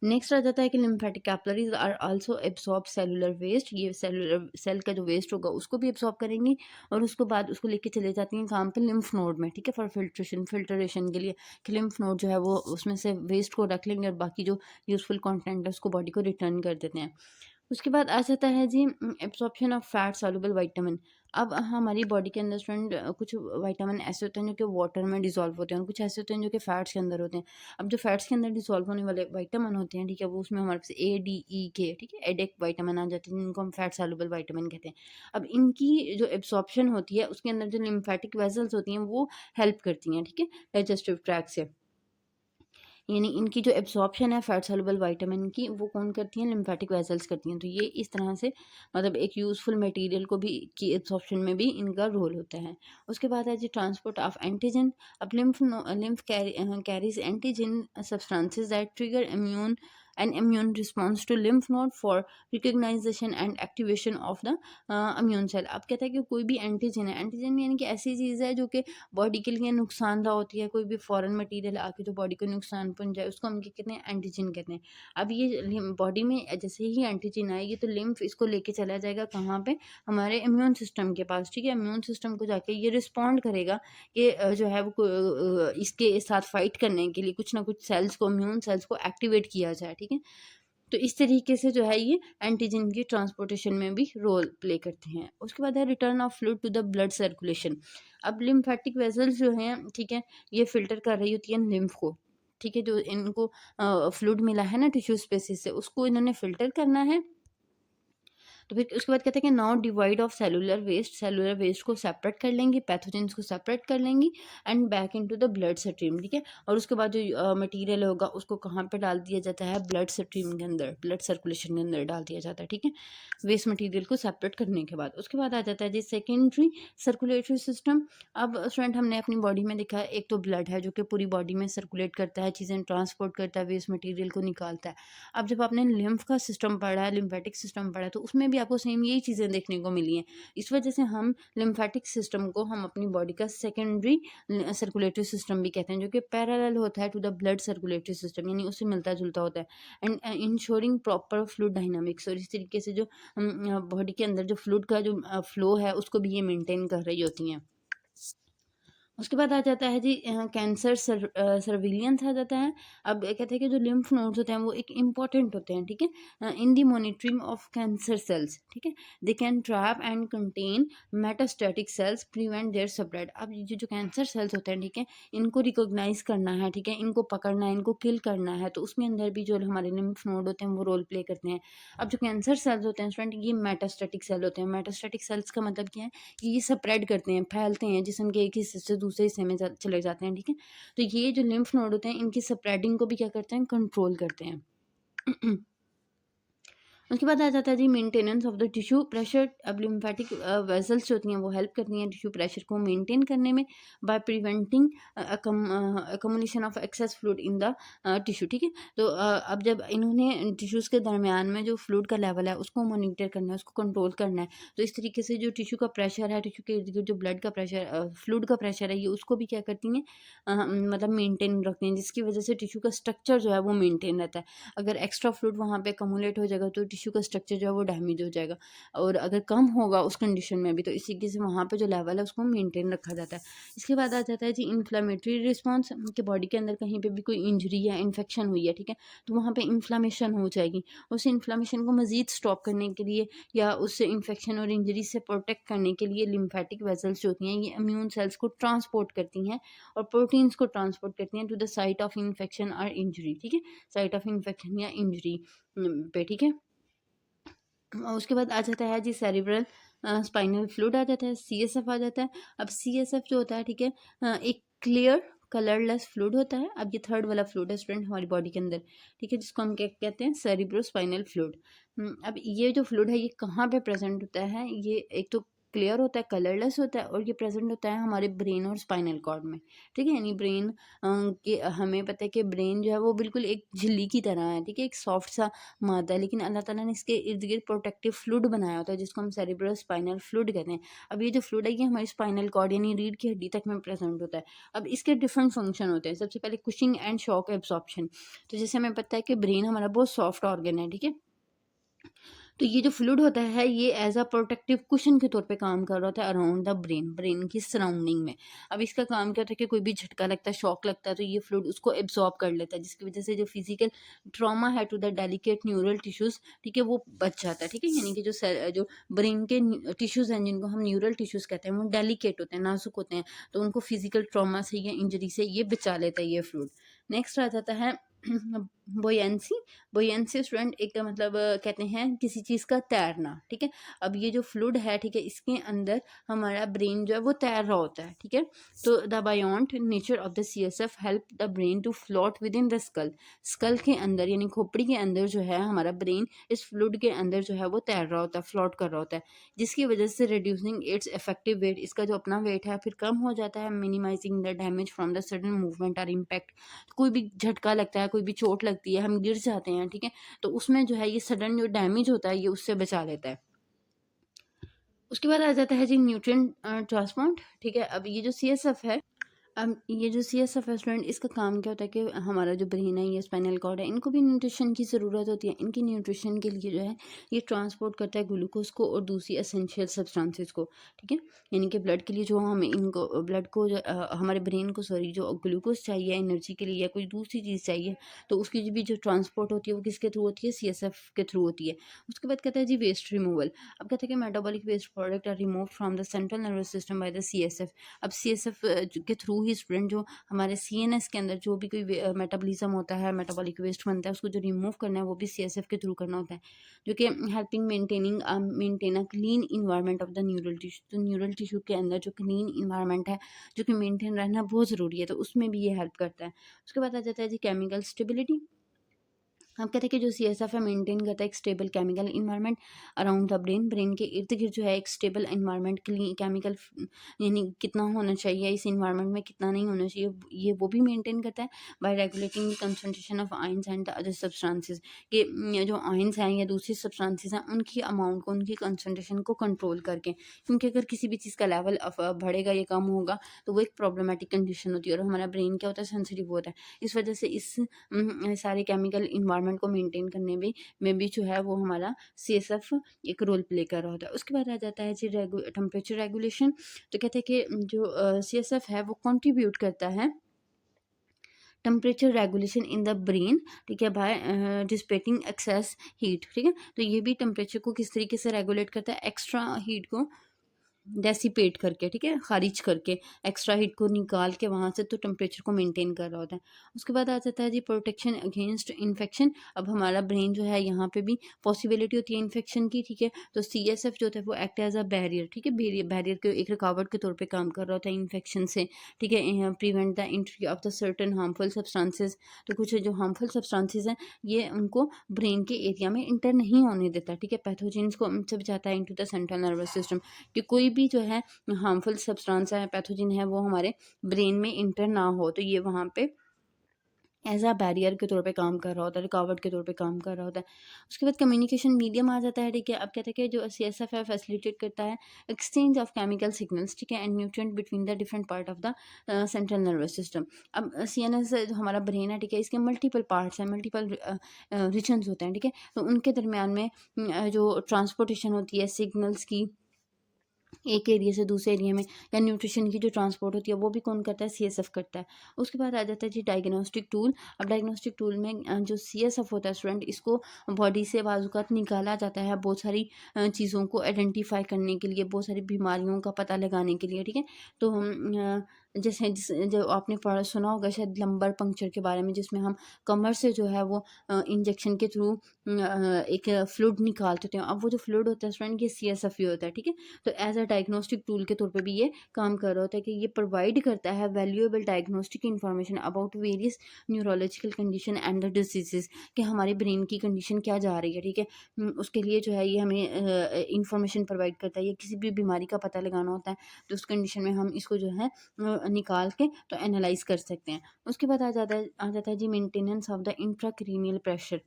नेक्स्ट आ जाता है कि lymphatic capillaries are also absorb cellular waste. ये सेल का जो वेस्ट होगा उसको भी एब्सॉर्ब करेंगी, और उसको बाद उसको लेके चले जाती हैं काम पे लिम्फ नोड में, ठीक है, फॉर फिल्ट्रेशन के लिए, कि लिम्फ नोड जो है वो उसमें से वेस्ट को रख लेंगे और बाकी जो यूजफुल कंटेंट है उसको बॉडी को रिटर्न कर देते हैं। उसके बाद आ जाता है जी absorption of fat soluble vitamin. अब हमारी बॉडी के अंदर स्टूडेंट कुछ विटामिन ऐसे होते हैं जो कि वाटर में डिसॉल्व होते हैं, और कुछ ऐसे होते हैं जो कि फैट्स के अंदर होते हैं। अब जो फैट्स के अंदर डिसॉल्व होने वाले विटामिन होते हैं, ठीक है, वो उसमें हमारे पास A, D, E, K, ठीक है, एडेक विटामिन आ जाते हैं जिनको हम फैट सॉल्युबल विटामिन कहते हैं। अब इनकी जो एब्सॉर्प्शन होती है उसके अंदर जो लिम्फेटिक वेसल्स होती हैं वो हेल्प करती हैं, ठीक है, डाइजेस्टिव ट्रैक्ट से। यानी इनकी जो एब्जॉर्प्शन है फैट सॉल्युबल विटामिन की वो कौन करती हैं, लिम्फेटिक वेसल्स करती हैं। तो ये इस तरह से मतलब एक यूजफुल मटेरियल को भी की एब्जॉर्प्शन में भी इनका रोल होता है। उसके बाद है जी ट्रांसपोर्ट ऑफ एंटीजन। अब lymph carries antigen substances that trigger immune an immune response to lymph node for recognition and activation of the immune cell। अब कहता है कि कोई भी एंटीजन है, एंटीजन यानी कि ऐसी चीज़ है जो कि बॉडी के लिए नुकसानदा होती है। कोई भी फॉरेन मटेरियल आके जो बॉडी को नुकसान पहुंचाए उसको हम क्या कहते हैं, एंटीजन कहते हैं। अब ये बॉडी में जैसे ही एंटीजन आएगी तो लिम्फ इसको लेके चला जाएगा कहाँ पे, हमारे इम्यून सिस्टम के पास, ठीक है। इम्यून सिस्टम को जाके ये रिस्पॉन्ड करेगा कि जो है वो इसके साथ फाइट करने के लिए कुछ ना कुछ सेल्स को, इम्यून सेल्स को एक्टिवेट किया जाए, ठीक है। तो इस तरीके से जो है ये एंटीजन की ट्रांसपोर्टेशन में भी रोल प्ले करते हैं। उसके बाद है return of fluid to the blood circulation. अब लिम्फेटिक वेसल्स जो हैं, ठीक है, ये फिल्टर कर रही होती है लिम्फ को, ठीक है। जो इनको फ्लूइड मिला है ना टिश्यू स्पेसिस से, उसको इन्होंने फिल्टर करना है। तो फिर उसके बाद कहते हैं कि now divide of cellular waste को सेपरेट कर लेंगी, पैथोजेंस को सेपरेट कर लेंगी and back into the blood stream, ठीक है। और उसके बाद जो मटेरियल होगा उसको कहाँ पे डाल दिया जाता है, ब्लड स्ट्रीम के अंदर, ब्लड सर्कुलेशन के अंदर डाल दिया जाता है, ठीक है, वेस्ट मटेरियल को सेपरेट करने के बाद। उसके बाद आ जाता है जी सेकेंडरी सर्कुलेटरी सिस्टम। अब स्टूडेंट हमने अपनी बॉडी में देखा है, एक तो ब्लड है जो कि पूरी बॉडी में सर्कुलेट करता है, चीज़ें ट्रांसपोर्ट करता है, वेस्ट मटेरियल को निकालता है। अब जब आपने लिम्फ का सिस्टम पढ़ा है, लिम्फेटिक सिस्टम पढ़ा है, तो उसमें भी आपको सेम यही चीज़ें देखने को मिली हैं। इस वजह से हम लिम्फेटिक सिस्टम को हम अपनी बॉडी का सेकेंडरी सर्कुलेटरी सिस्टम भी कहते हैं, जो कि पैरेलल होता है to the blood circulatory system, यानी उससे मिलता जुलता होता है। And ensuring proper fluid dynamics, और इस तरीके से जो बॉडी के अंदर जो फ्लूइड का जो फ्लो है उसको भी ये मेंटेन कर रही होती हैं। उसके बाद आ जाता है जी कैंसर सर्विलियंस आ जाता है। अब कहते हैं कि जो लिम्फ नोड्स होते हैं वो एक इम्पॉर्टेंट होते हैं, ठीक है, in the monitoring of cancer cells, ठीक है। They can trap and contain metastatic cells, prevent their spread. अब ये जो कैंसर सेल्स होते हैं, ठीक है, इनको रिकॉग्नाइज करना है, ठीक है, इनको पकड़ना है, इनको किल करना है, तो उसमें अंदर भी जो हमारे लिम्फ नोड होते हैं वो रोल प्ले करते हैं। अब जो कैंसर सेल्स होते हैं स्टूडेंट, ये मेटास्टैटिक सेल होते हैं। मेटास्टैटिक सेल्स का मतलब क्या है कि ये स्प्रेड करते हैं, फैलते हैं, जिस्म के एक हिस्से से दूसरे हिस्से में चले जाते हैं, ठीक है। तो ये जो लिम्फ नोड होते हैं इनकी स्प्रेडिंग को भी क्या करते हैं, कंट्रोल करते हैं। उसके बाद आ जाता है जी maintenance of the tissue pressure. अब लिम्फेटिक वेसल्स जो होती हैं वो हेल्प करती हैं टिश्यू प्रेशर को मेंटेन करने में by preventing accumulation of access fluid in the tissue, ठीक है। तो अब जब इन्होंने टिश्यूज़ के दरमियान में जो फ्लूइड का लेवल है उसको मॉनिटर करना है, उसको कंट्रोल करना है, तो इस तरीके से जो टिश्यू का प्रेशर है, टिश्यू के इर्द गिर्द जो ब्लड का प्रेशर, फ्लूइड का प्रेशर है, ये उसको भी क्या करती हैं, मतलब मेंटेन रखती हैं, जिसकी वजह से टिश्यू का स्ट्रक्चर जो है वो मेंटेन रहता है। अगर एक्स्ट्रा फ्लूइड वहाँ पे अकोमोलेट हो जाएगा तो टिश्यू का स्ट्रक्चर जो है वो डैमेज हो जाएगा, और अगर कम होगा उस कंडीशन में भी तो इसी के से वहाँ पे जो लेवल है उसको मेंटेन रखा जाता है। इसके बाद आ जाता है जी इन्फ्लामेटरी रिस्पॉन्स, कि बॉडी के अंदर कहीं पे भी कोई इंजरी या इन्फेक्शन हुई है, ठीक है, तो वहाँ पे इन्फ्लामेशन हो जाएगी। उस इन्फ्लामेशन को मज़ीद स्टॉप करने के लिए या उस इन्फेक्शन और इंजरी से प्रोटेक्ट करने के लिए लिम्फेटिक वेसल्स जो होती हैं ये इम्यून सेल्स को ट्रांसपोर्ट करती हैं और प्रोटीन्स को ट्रांसपोर्ट करती हैं to the site of infection और इंजरी, ठीक है, साइट ऑफ इन्फेक्शन या इंजरी पे, ठीक है। उसके बाद आ जाता है जी सेरिब्रल स्पाइनल फ्लूइड आ जाता है, सीएसएफ आ जाता है। अब सीएसएफ जो होता है, ठीक है, एक क्लियर कलरलेस फ्लूइड होता है। अब ये थर्ड वाला फ्लूइड है स्टूडेंट हमारी बॉडी के अंदर, ठीक है, जिसको हम क्या कहते हैं, सेरिब्रो स्पाइनल फ्लूइड। अब ये जो फ्लूइड है ये कहाँ पे प्रेजेंट होता है, ये एक तो क्लियर होता है, कलरलेस होता है, और ये प्रेजेंट होता है हमारे ब्रेन और स्पाइनल कॉर्ड में, ठीक है। यानी ब्रेन के हमें पता है कि ब्रेन जो है वो बिल्कुल एक झिल्ली की तरह है, ठीक है, एक सॉफ्ट सा मादा है, लेकिन अल्लाह ताला ने इसके इर्द गिर्द प्रोटेक्टिव फ्लूइड बनाया होता है जिसको हम सेरिब्रल स्पाइनल फ्लूइड कहते हैं। अब ये जो फ्लूइड है ये हमारी स्पाइनल कॉर्ड यानी रीढ़ की हड्डी तक में प्रेजेंट होता है। अब इसके डिफरेंट फंक्शन होते हैं। सबसे पहले कुशिंग एंड शॉक एब्जॉर्प्शन। तो जैसे हमें पता है कि ब्रेन हमारा बहुत सॉफ्ट ऑर्गन है, ठीक है, तो ये जो फ्लूइड होता है ये एज अ प्रोटेक्टिव कुशन के तौर पे काम कर रहा होता है अराउंड द ब्रेन की सराउंडिंग में। अब इसका काम क्या होता है कि कोई भी झटका लगता है, शॉक लगता है, तो ये फ्लूइड उसको एब्जॉर्ब कर लेता है, जिसकी वजह से जो फिजिकल ट्रॉमा है to the delicate neural tissues, ठीक है, वो बच जाता है, ठीक है। यानी कि जो ब्रेन के टिश्यूज हैं जिनको हम न्यूरल टिश्यूज कहते हैं वो डेलिकेट होते हैं, नाजुक होते हैं, तो उनको फिजिकल ट्रॉमा से या इंजरी से ये बचा लेता है ये फ्लूइड। नेक्स्ट आ जाता है बोयंसी, बोयंसी स्टूडेंट एक मतलब कहते हैं किसी चीज़ का तैरना, ठीक है। अब ये जो फ्लूइड है, ठीक है, इसके अंदर हमारा ब्रेन जो है वो तैर रहा होता है, ठीक है। तो the buoyant nature of the CSF help the brain to float within the skull, skull के अंदर यानी खोपड़ी के अंदर जो है हमारा ब्रेन इस फ्लूइड के अंदर जो है वो तैर रहा होता है, फ्लोट कर रहा होता है, जिसकी वजह से रिड्यूसिंग इट्स इफेक्टिव वेट, इसका जो अपना वेट है फिर कम हो जाता है, minimising the damage from the sudden movement और इम्पैक्ट, कोई भी झटका लगता है, कोई भी चोट लगती है, हम गिर जाते हैं, ठीक है, तो उसमें जो है ये सडन जो डैमेज होता है ये उससे बचा लेता है। उसके बाद आ जाता है जी न्यूट्रिएंट ट्रांसपोर्ट, ठीक है। अब ये जो CSF है, अब ये जो CSF है स्टूडेंट, इसका काम क्या होता है कि हमारा जो ब्रेन है, ये स्पाइनल कॉर्ड है, इनको भी न्यूट्रिशन की ज़रूरत होती है। इनकी न्यूट्रिशन के लिए जो है ये ट्रांसपोर्ट करता है ग्लूकोज को और दूसरी एसेंशियल सब्सटेंसेस को, ठीक है। यानी कि ब्लड के लिए जो हमें इनको ब्लड को हमारे ब्रेन को सॉरी जो ग्लूकोज चाहिए एनर्जी के लिए या कोई दूसरी चीज़ चाहिए, तो उसकी भी जो ट्रांसपोर्ट होती है वो किसके थ्रू होती है, CSF के थ्रू होती है। उसके बाद कहता है जी वेस्ट रिमूवल। अब कहते हैं कि metabolic waste product are remove from the central nervous system by the CSF। अब CSF के थ्रू ही स्टूडेंट जो हमारे CNS के अंदर जो भी कोई मेटाबॉलिज्म होता है, मेटाबॉलिक वेस्ट बनता है, उसको जो रिमूव करना है वो भी CSF के थ्रू करना होता है, जो कि helping maintain a clean environment of the neural tissue. तो न्यूरल टिश्यू के अंदर जो क्लीन इन्वायरमेंट है जो कि मेंटेन रहना बहुत ज़रूरी है, तो उसमें भी ये हेल्प करता है। उसके बाद आ जाता है जी केमिकल स्टेबिलिटी। हम कहते हैं कि जो CSF है मेंटेन करता है एक stable chemical environment around the brain, brain के इर्द गिर्द जो है एक स्टेबल इन्वायरमेंट केमिकल यानी कितना होना चाहिए इस इन्वायरमेंट में, कितना नहीं होना चाहिए, ये वो भी मेंटेन करता है bye regulating the concentration of ions and the other substances, कि जो आयंस हैं या दूसरी सब्सटेंसेस हैं उनकी अमाउंट को, उनकी कंसंट्रेशन को कंट्रोल करके, क्योंकि अगर किसी भी चीज़ का लेवल बढ़ेगा या कम होगा तो वो एक प्रॉब्लमेटिक कंडीशन होती है और हमारा ब्रेन क्या होता है, सेंसिटिव होता है। इस वजह से इस सारे केमिकल इन्वायरमेंट को मेंटेन करने में भी जो है वो हमारा CSF एक रोल प्ले कर रहा होता है। उसके बाद आ जाता है जी टेम्परेचर रेगुलेशन। तो कहते हैं कि जो CSF है वो कंट्रीब्यूट करता है temperature regulation in the brain, ठीक है, बाय डिसिपेटिंग एक्सेस हीट, ठीक है। तो ये भी टेम्परेचर को किस तरीके से रेगुलेट करता है, एक्स्ट्रा हीट को डेसिपेट करके, ठीक है, खारिज करके, एक्स्ट्रा हीट को निकाल के वहाँ से तो टेम्परेचर को मेंटेन कर रहा होता है। उसके बाद आ जाता है जी प्रोटेक्शन अगेंस्ट इन्फेक्शन। अब हमारा ब्रेन जो है यहाँ पे भी पॉसिबिलिटी होती है इन्फेक्शन की, ठीक है। तो CSF जो होता है वो एक्ट एज अ बैरियर, ठीक है, बैरियर के एक रुकावट के तौर पे काम कर रहा होता है इन्फेक्शन से, ठीक है, prevent the entry of the certain harmful substances. तो कुछ जो हार्मफुल सब्सटेंसेज हैं ये उनको ब्रेन के एरिया में इंटर नहीं होने देता, ठीक है, पैथोजेंस को से बचाता है into the central nervous system, कि कोई भी जो है हार्मफुल सब्सटेंस है, पैथोजन है, वो हमारे ब्रेन में इंटर ना हो, तो ये वहाँ पे एज अ बैरियर के तौर पे काम कर रहा होता है, रुकावट के तौर पे काम कर रहा होता है। उसके बाद कम्युनिकेशन मीडियम आ जाता है, ठीक है। अब कहते हैं कि जो CSF है फैसिलिटेट करता है एक्सचेंज ऑफ केमिकल सिग्नल्स, ठीक है, and nutrient between the different part of the central nervous system. अब CNS जो हमारा ब्रेन है, ठीक है, इसके मल्टीपल पार्ट्स हैं, मल्टीपल रीजन्स होते हैं, ठीक है। तो उनके दरमियान में जो ट्रांसपोर्टेशन होती है सिग्नल्स की एक एरिया से दूसरे एरिया में, या न्यूट्रिशन की जो ट्रांसपोर्ट होती है वो भी कौन करता है, CSF करता है। उसके बाद आ जाता है जी डायग्नोस्टिक टूल। अब डायग्नोस्टिक टूल में जो CSF होता है स्टूडेंट, इसको बॉडी से बाजूकात निकाला जाता है बहुत सारी चीज़ों को आइडेंटिफाई करने के लिए, बहुत सारी बीमारियों का पता लगाने के लिए, ठीक है। तो हम जैसे जो आपने पढ़ा सुना होगा शायद लंबर पंक्चर के बारे में, जिसमें हम कमर से जो है वो इंजेक्शन के थ्रू एक फ्लूइड निकालते थे। अब वो जो फ्लूइड होता है स्टूडेंट ये CSF ही होता है, ठीक है। तो एज अ डायग्नोस्टिक टूल के तौर पे भी ये काम कर रहा होता है कि ये प्रोवाइड करता है valuable diagnostic information about various neurological condition and the diseases, कि हमारे ब्रेन की कंडीशन क्या जा रही है, ठीक है। उसके लिए जो है ये हमें इंफॉर्मेशन प्रोवाइड करता है, या किसी भी बीमारी का पता लगाना होता है तो उस कंडीशन में हम इसको जो है निकाल के तो एनालाइज कर सकते हैं। उसके बाद आ जाता है जी maintenance of the intracranial pressure.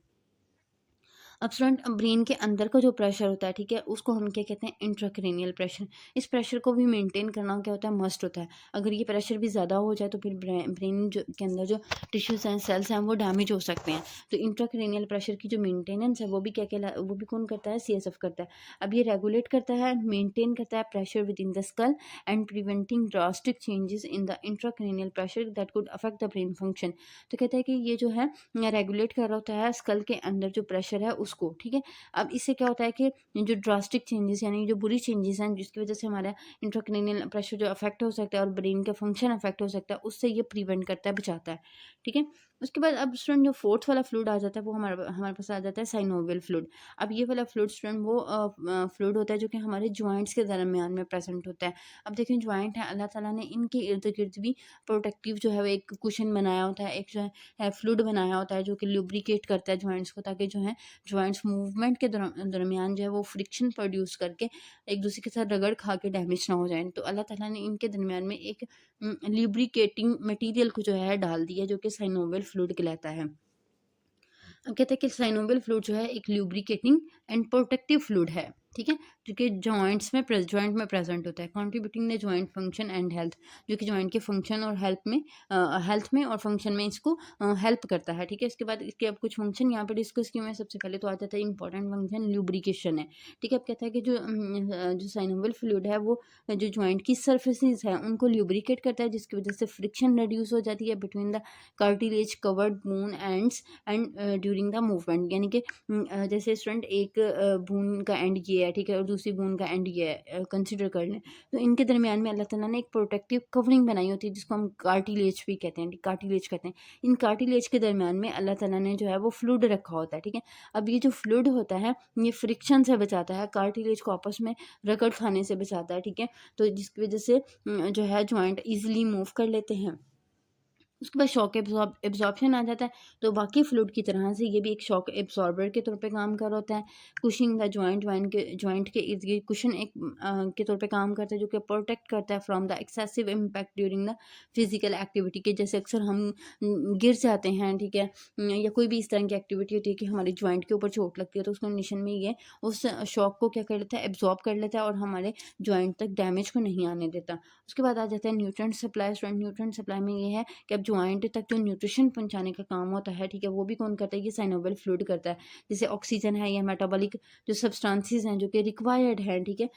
अब स्टूडेंट ब्रेन के अंदर का जो प्रेशर होता है, ठीक है, उसको हम क्या कहते हैं, इंट्राक्रेनियल प्रेशर। इस प्रेशर को भी मेंटेन करना क्या होता है, मस्ट होता है। अगर ये प्रेशर भी ज़्यादा हो जाए तो फिर ब्रेन जो के अंदर जो टिश्यूज हैं, सेल्स हैं, वो डैमेज हो सकते हैं। तो इंट्राक्रेनियल प्रेशर की जो मेंटेनेंस है वो भी वो भी कौन करता है, CSF करता है। अब ये रेगुलेट करता है, मेंटेन करता है pressure with in the school and preventing drastic changes in the intracranial pressure that could affect the brain function. तो कहता है कि ये जो है रेगुलेट कर रहा होता है स्कल के अंदर जो प्रेशर है उसको, ठीक है। अब इससे क्या होता है कि जो ड्रास्टिक चेंजेस यानी जो बुरी चेंजेस हैं जिसकी वजह से हमारा इंट्राक्रैनियल प्रेशर जो अफेक्ट हो सकता है और ब्रेन का फंक्शन अफेक्ट हो सकता है, उससे ये प्रिवेंट करता है, बचाता है, ठीक है। उसके बाद अब स्टूडेंट जो फोर्थ वाला फ्लूइड आ जाता है वो हमारे हमारे पास आ जाता है साइनोवियल फ्लूइड। अब ये वाला फ्लूइड स्टूडेंट वो फ्लूइड होता है जो कि हमारे जॉइंट्स के दरमियान में प्रेजेंट होता है। अब देखें जॉइंट है, अल्लाह ताला ने इनके इर्द गिर्द भी प्रोटेक्टिव जो है वो एक कुशन बनाया होता है, एक जो है फ्लूइड बनाया होता है जो कि लुब्रिकेट करता है जॉइंट्स को, ताकि जो है जॉइंट्स मूवमेंट के दरमियान जो है वो फ्रिक्शन प्रोड्यूस करके एक दूसरे के साथ रगड़ खा के डैमेज ना हो जाए। तो अल्लाह ताला ने इनके दरमियान में एक ल्यूब्रिकेटिंग मटेरियल को जो है डाल दिया, जो कि साइनोवियल फ्लूइड कहलाता है। अब कहते हैं कि साइनोवियल फ्लूइड जो है एक ल्यूब्रिकेटिंग एंड प्रोटेक्टिव फ्लूइड है, ठीक है, जो कि जॉइंट में प्रेजेंट होता है, contributing the joint function and health, जो कि जॉइंट के फंक्शन और हेल्थ में और फंक्शन में इसको हेल्प करता है, ठीक है। इसके बाद इसके अब कुछ फंक्शन यहाँ पे डिस्कस किए हैं। सबसे पहले तो आ जाता है इंपॉर्टेंट फंक्शन ल्यूब्रिकेशन है, ठीक है। अब कहता है कि जो साइनोवियल फ्लूइड है वो जो जॉइंट की सर्फेसिस है उनको ल्यूब्रिकेट करता है, जिसकी वजह से फ्रिक्शन रिड्यूस हो जाती है between the cartilage covered bone and during the movement. यानी कि जैसे स्टूडेंट एक बून का एंड ये है, ठीक है, और दूसरी बून का एंड ये है, कंसिडर कर लें, तो इनके दरमियान में अल्लाह ताला ने एक प्रोटेक्टिव कवरिंग बनाई होती है जिसको हम कार्टिलेज भी कहते हैं, कार्टिलेज कहते हैं। इन कार्टिलेज के दरमियान में अल्लाह ताला ने जो है वो फ्लूइड रखा होता है, ठीक है। अब ये जो फ्लूइड होता है ये फ्रिक्शन से बचाता है, कार्टिलेज को आपस में रगड़ खाने से बचाता है, ठीक है। तो जिसकी वजह से जो है जॉइंट ईजिली मूव कर लेते हैं। उसके बाद शॉक एब्जॉर्प्शन आ जाता है, तो बाकी फ्लूइड की तरह से ये भी एक शॉक एब्जॉर्बर के तौर पे काम कर रहा होता है। कुशिंग द जॉइंट के इर्द गिर्द कुशन एक के तौर पे काम करता है, जो कि प्रोटेक्ट करता है from the excessive impact during the physical activity के। जैसे अक्सर हम गिर जाते हैं, ठीक है, या कोई भी इस तरह की एक्टिविटी होती है कि हमारी जॉइंट के ऊपर चोट लगती है, तो उस कंडीशन में ये उस शॉक को क्या कर लेता है, एब्जॉर्ब कर लेता है और हमारे जॉइंट तक डैमेज को नहीं आने देता। उसके बाद आ जाता है न्यूट्रिएंट सप्लाई। न्यूट्रिएंट सप्लाई में ये है कि अब जॉइंट तक जो न्यूट्रिशन पहुंचाने का काम होता है, ठीक है, वो भी कौन करता है, ये साइनोवियल फ्लूइड करता है। जैसे ऑक्सीजन है या मेटाबॉलिक जो सब्सटेंसेस हैं जो कि रिक्वायर्ड हैं, ठीक है,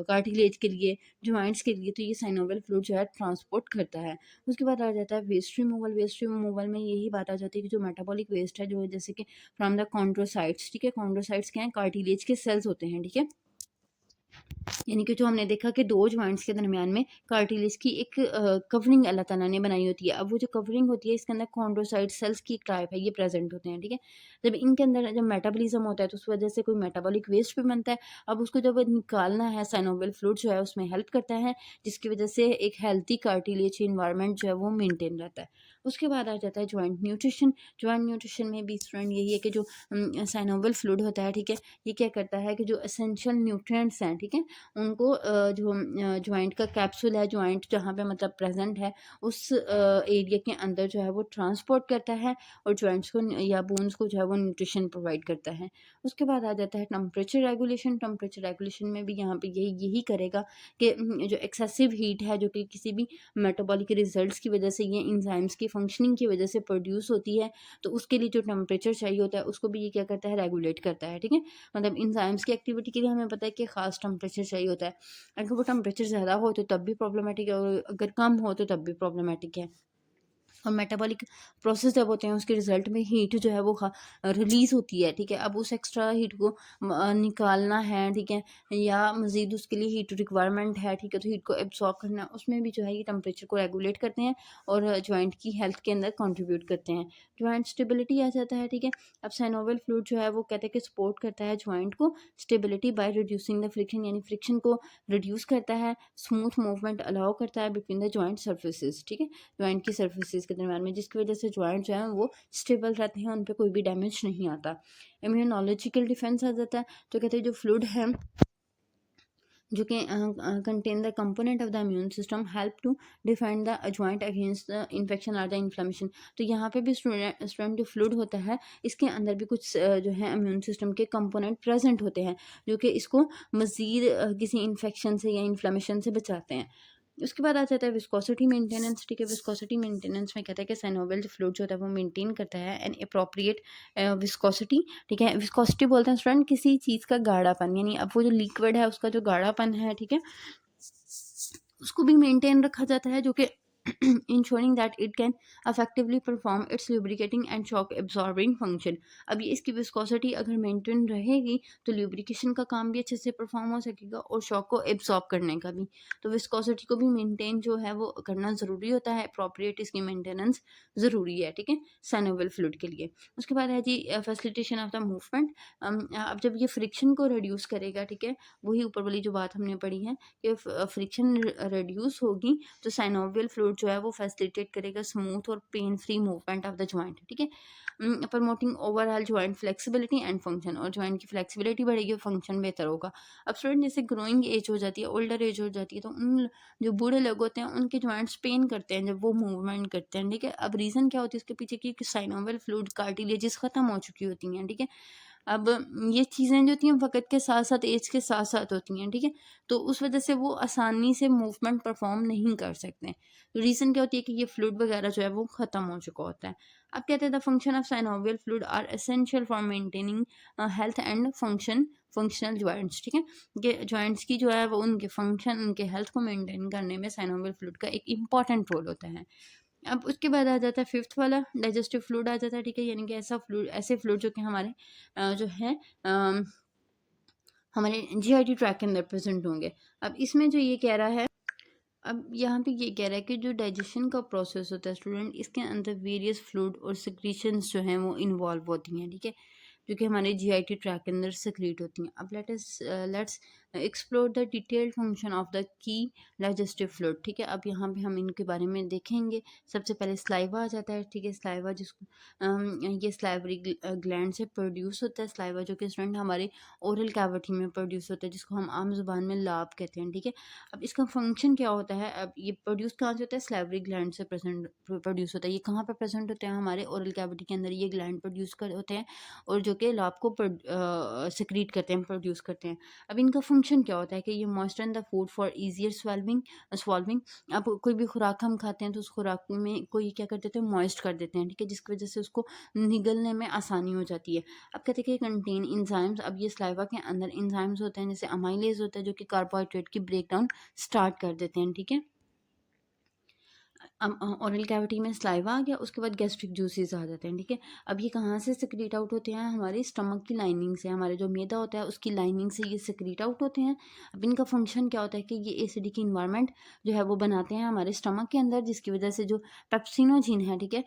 कार्टिलेज के लिए, जॉइंट्स के लिए, तो ये साइनोवियल फ्लूइड जो है ट्रांसपोर्ट करता है। उसके बाद आ जाता है वेस्ट रिमूवल। वेस्ट रिमूवल में यही बात आ जाती है कि जो मेटाबॉलिक वेस्ट है, जो जैसे कि फ्रॉम द कॉन्ड्रोसाइट्स, ठीक है, कॉन्ड्रोसाइट्स क्या है, कार्टिलेज के सेल्स होते हैं, ठीक है। यानी कि जो हमने देखा कि दो जॉइंट्स के दरमियान में कार्टिलेज की एक कवरिंग अल्लाह ताला ने बनाई होती है। अब वो जो कवरिंग होती है इसके अंदर कॉन्ड्रोसाइट सेल्स की एक टाइप है, ये प्रेजेंट होते हैं, ठीक है। जब इनके अंदर जब मेटाबॉलिज्म होता है तो उस वजह से कोई मेटाबॉलिक वेस्ट भी बनता है। अब उसको जब निकालना है, साइनोवियल फ्लूइड जो है उसमें हेल्प करता है, जिसकी वजह से एक हेल्थी कार्टिलेज इन्वायरमेंट जो है वो मेनटेन रहता है। उसके बाद आ जाता है जॉइंट न्यूट्रिशन। जॉइंट न्यूट्रिशन में भी स्टूडेंट यही है कि जो साइनोवियल फ्लूइड होता है, ठीक है, ये क्या करता है कि जो एसेंशियल न्यूट्रिएंट्स हैं, ठीक है, उनको जो जॉइंट का कैप्सूल है, जॉइंट जहाँ पे मतलब प्रेजेंट है उस एरिया के अंदर जो है वो ट्रांसपोर्ट करता है और जॉइंट्स को या बोन्स को जो है वो न्यूट्रिशन प्रोवाइड करता है। उसके बाद आ जाता है टेम्परेचर रेगुलेशन। टेम्परेचर रेगुलेशन में भी यहाँ पे यही करेगा कि जो एक्सेसिव हीट है जो कि किसी भी मेटाबॉलिक रिजल्ट्स की वजह से, ये इंजाइम्स की फंक्शनिंग की वजह से प्रोड्यूस होती है, तो उसके लिए जो टेम्परेचर चाहिए होता है उसको भी ये क्या करता है, रेगुलेट करता है, ठीक है। मतलब इंजाइम्स की एक्टिविटी के लिए हमें पता है कि खास टेम्परेचर चाहिए होता है। अगर वो टेम्परेचर ज़्यादा हो तो तब भी प्रॉब्लमेटिक है और अगर कम हो तो तब भी प्रॉब्लमेटिक है। और मेटाबॉलिक प्रोसेस जब होते हैं उसके रिजल्ट में हीट जो है वो रिलीज़ होती है, ठीक है। अब उस एक्स्ट्रा हीट को निकालना है, ठीक है, या मज़ीद उसके लिए हीट रिक्वायरमेंट है, ठीक है, तो हीट को एब्सॉर्ब करना है, उसमें भी जो है ये टेम्परेचर को रेगुलेट करते हैं और जॉइंट की हेल्थ के अंदर कंट्रीब्यूट करते हैं। जॉइंट स्टेबिलिटी आ जाता है, ठीक है। अब साइनोवियल फ्लूइड जो है वो कहते हैं कि सपोर्ट करता है जॉइंट को stability by reducing the friction, यानी फ्रिक्शन को रिड्यूस करता है, स्मूथ मूवमेंट अलाउ करता है बिटवीन द जॉइंट सर्फेसिस, ठीक है, जॉइंट की सर्फेसिस के दरमियान में, जिसकी वजह से जॉइंट जो है वो स्टेबल रहते हैं, उन पे कोई भी डैमेज नहीं आता। इम्यूनोलॉजिकल डिफेंस आ जाता है, तो कहते हैं जो फ्लूइड है जो कि contain the component of the immune system help to defend the joint against the infection और द इन्फ्लेमेशन। तो यहाँ पे भी स्टूडेंट जो फ्लूइड होता है इसके अंदर भी कुछ जो है इम्यून सिस्टम के कंपोनेंट प्रेजेंट होते हैं जो कि इसको मज़ीद किसी इन्फेक्शन से या इन्फ्लेमेशन से बचाते हैं। उसके बाद आ जाता है विस्कोसिटी मेंटेनेंस, ठीक है। विस्कोसिटी मेंटेनेंस में कहता है कि साइनोवियल जो फ्लूइड जो होता है वो मेंटेन करता है एन अप्रोप्रिएट विस्कोसिटी, ठीक है। विस्कोसिटी बोलते हैं स्टूडेंट किसी चीज़ का गाढ़ापन, यानी अब वो जो लिक्विड है उसका जो गाढ़ापन है, ठीक है, उसको भी मेंटेन रखा जाता है, जो कि ensuring that it can effectively perform its lubricating and shock absorbing function. अब ये इसकी विस्कोसिटी अगर मेंटेन रहेगी तो lubrication का काम भी अच्छे से परफॉर्म हो सकेगा और शॉक को एब्जॉर्ब करने का भी। तो विस्कोसिटी को भी मेंटेन जो है वो करना ज़रूरी होता है, अप्रोप्रिएट इसकी मेंटेनेंस ज़रूरी है, ठीक है, साइनोवियल फ्लूइड के लिए। उसके बाद है जी फैसिलिटेशन ऑफ द मूवमेंट। अब जब ये फ्रिक्शन को रिड्यूस करेगा, ठीक है, वही ऊपर वाली जो बात हमने पढ़ी है कि फ्रिक्शन रिड्यूस होगी तो साइनोवियल फ्लूइड जो है वो फैसिलिटेट करेगा स्मूथ और pain free movement of the joint, ठीक है, promoting overall joint flexibility and function, और जॉइंट की फ्लेक्सिबिलिटी बढ़ेगी और फंक्शन बेहतर होगा। अब स्टूडेंट जैसे ग्रोइंग एज हो जाती है, ओल्डर एज हो जाती है, तो उन जो बूढ़े लोग होते हैं उनके जॉइंट्स पेन करते हैं जब वो मूवमेंट करते हैं, ठीक है। अब रीज़न क्या होती है उसके पीछे की साइनोवियल फ्लूइड कार्टिलेजेस ख़त्म हो चुकी होती हैं, ठीक है। अब ये चीज़ें जो होती हैं वक़्त के साथ साथ, एज के साथ साथ होती हैं, ठीक है, तो उस वजह से वो आसानी से मूवमेंट परफॉर्म नहीं कर सकते। रीज़न क्या होती है कि ये फ्लूइड वगैरह जो है वो ख़त्म हो चुका होता है। अब कहते हैं the function of synovial fluid are essential for maintaining health and functional joints, ठीक है, कि जॉइंट्स की जो है वो उनके फंक्शन, उनके हेल्थ को मेंटेन करने में साइनोवियल फ्लूइड का एक इम्पॉर्टेंट रोल होता है। अब उसके बाद आ जाता है फिफ्थ वाला, डाइजेस्टिव फ्लूइड आ जाता है, ठीक है, यानी कि ऐसे फ्लूइड जो कि हमारे जो है हमारे जीआईटी ट्रैक के अंदर प्रेजेंट होंगे। अब इसमें जो ये कह रहा है, अब यहाँ पे ये कह रहा है कि जो डाइजेशन का प्रोसेस होता है स्टूडेंट, इसके अंदर वेरियस फ्लूइड और सिक्रीशंस जो हैं वो इन्वॉल्व होती हैं, ठीक है, जो कि हमारे जीआईटी ट्रैक के अंदर सिक्रीट होती हैं। अब let's explore the detailed function of the key digestive fluid, ठीक है। अब यहाँ पे हम इनके बारे में देखेंगे। सबसे पहले स्लाइवा आ जाता है, ठीक है, स्लाइवा जिसको ये स्लाइवरी ग्लैंड से प्रोड्यूस होता है, स्लाइवा जो कि स्टूडेंट हमारे ओरल कैविटी में प्रोड्यूस होता है, जिसको हम आम जुबान में लाब कहते हैं, ठीक है। अब इसका फंक्शन क्या होता है, अब ये प्रोड्यूस कहाँ से होता है, स्लाइवरी ग्लैंड से प्रोड्यूस होता है। ये कहाँ पर प्रेजेंट होते हैं, हमारे ओरल कैविटी के अंदर ये ग्लैंड प्रोड्यूस कर होते हैं और जो कि लाब को सिक्रीट करते हैं, प्रोड्यूस करते हैं। अब इनका फंक्शन क्या होता है कि ये moisture the food for easier swallowing. अब कोई भी खुराक हम खाते हैं तो उस खुराक में कोई क्या कर देते हैं, मॉइस्ट कर देते हैं, ठीक है, जिसकी वजह से उसको निगलने में आसानी हो जाती है। अब कहते हैं कि कंटेन इंजाइम्स। अब ये स्लाइवा के अंदर इंजाइम्स होते हैं, जैसे अमाइलेज होता है जो कि कार्बोहाइड्रेट की ब्रेकडाउन स्टार्ट कर देते हैं, ठीक है। ओरल कैविटी में स्लाइवा आ गया, उसके बाद गैस्ट्रिक जूसेस आ जाते हैं, ठीक है। अब ये कहाँ से सिक्रीट आउट होते हैं, हमारे स्टमक की लाइनिंग से, हमारे जो मैदा होता है उसकी लाइनिंग से ये सिक्रीट आउट होते हैं। अब इनका फंक्शन क्या होता है कि ये एसिडिक इन्वायरमेंट जो है वो बनाते हैं हमारे स्टमक के अंदर, जिसकी वजह से जो पेप्सिनोजिन है, ठीक है,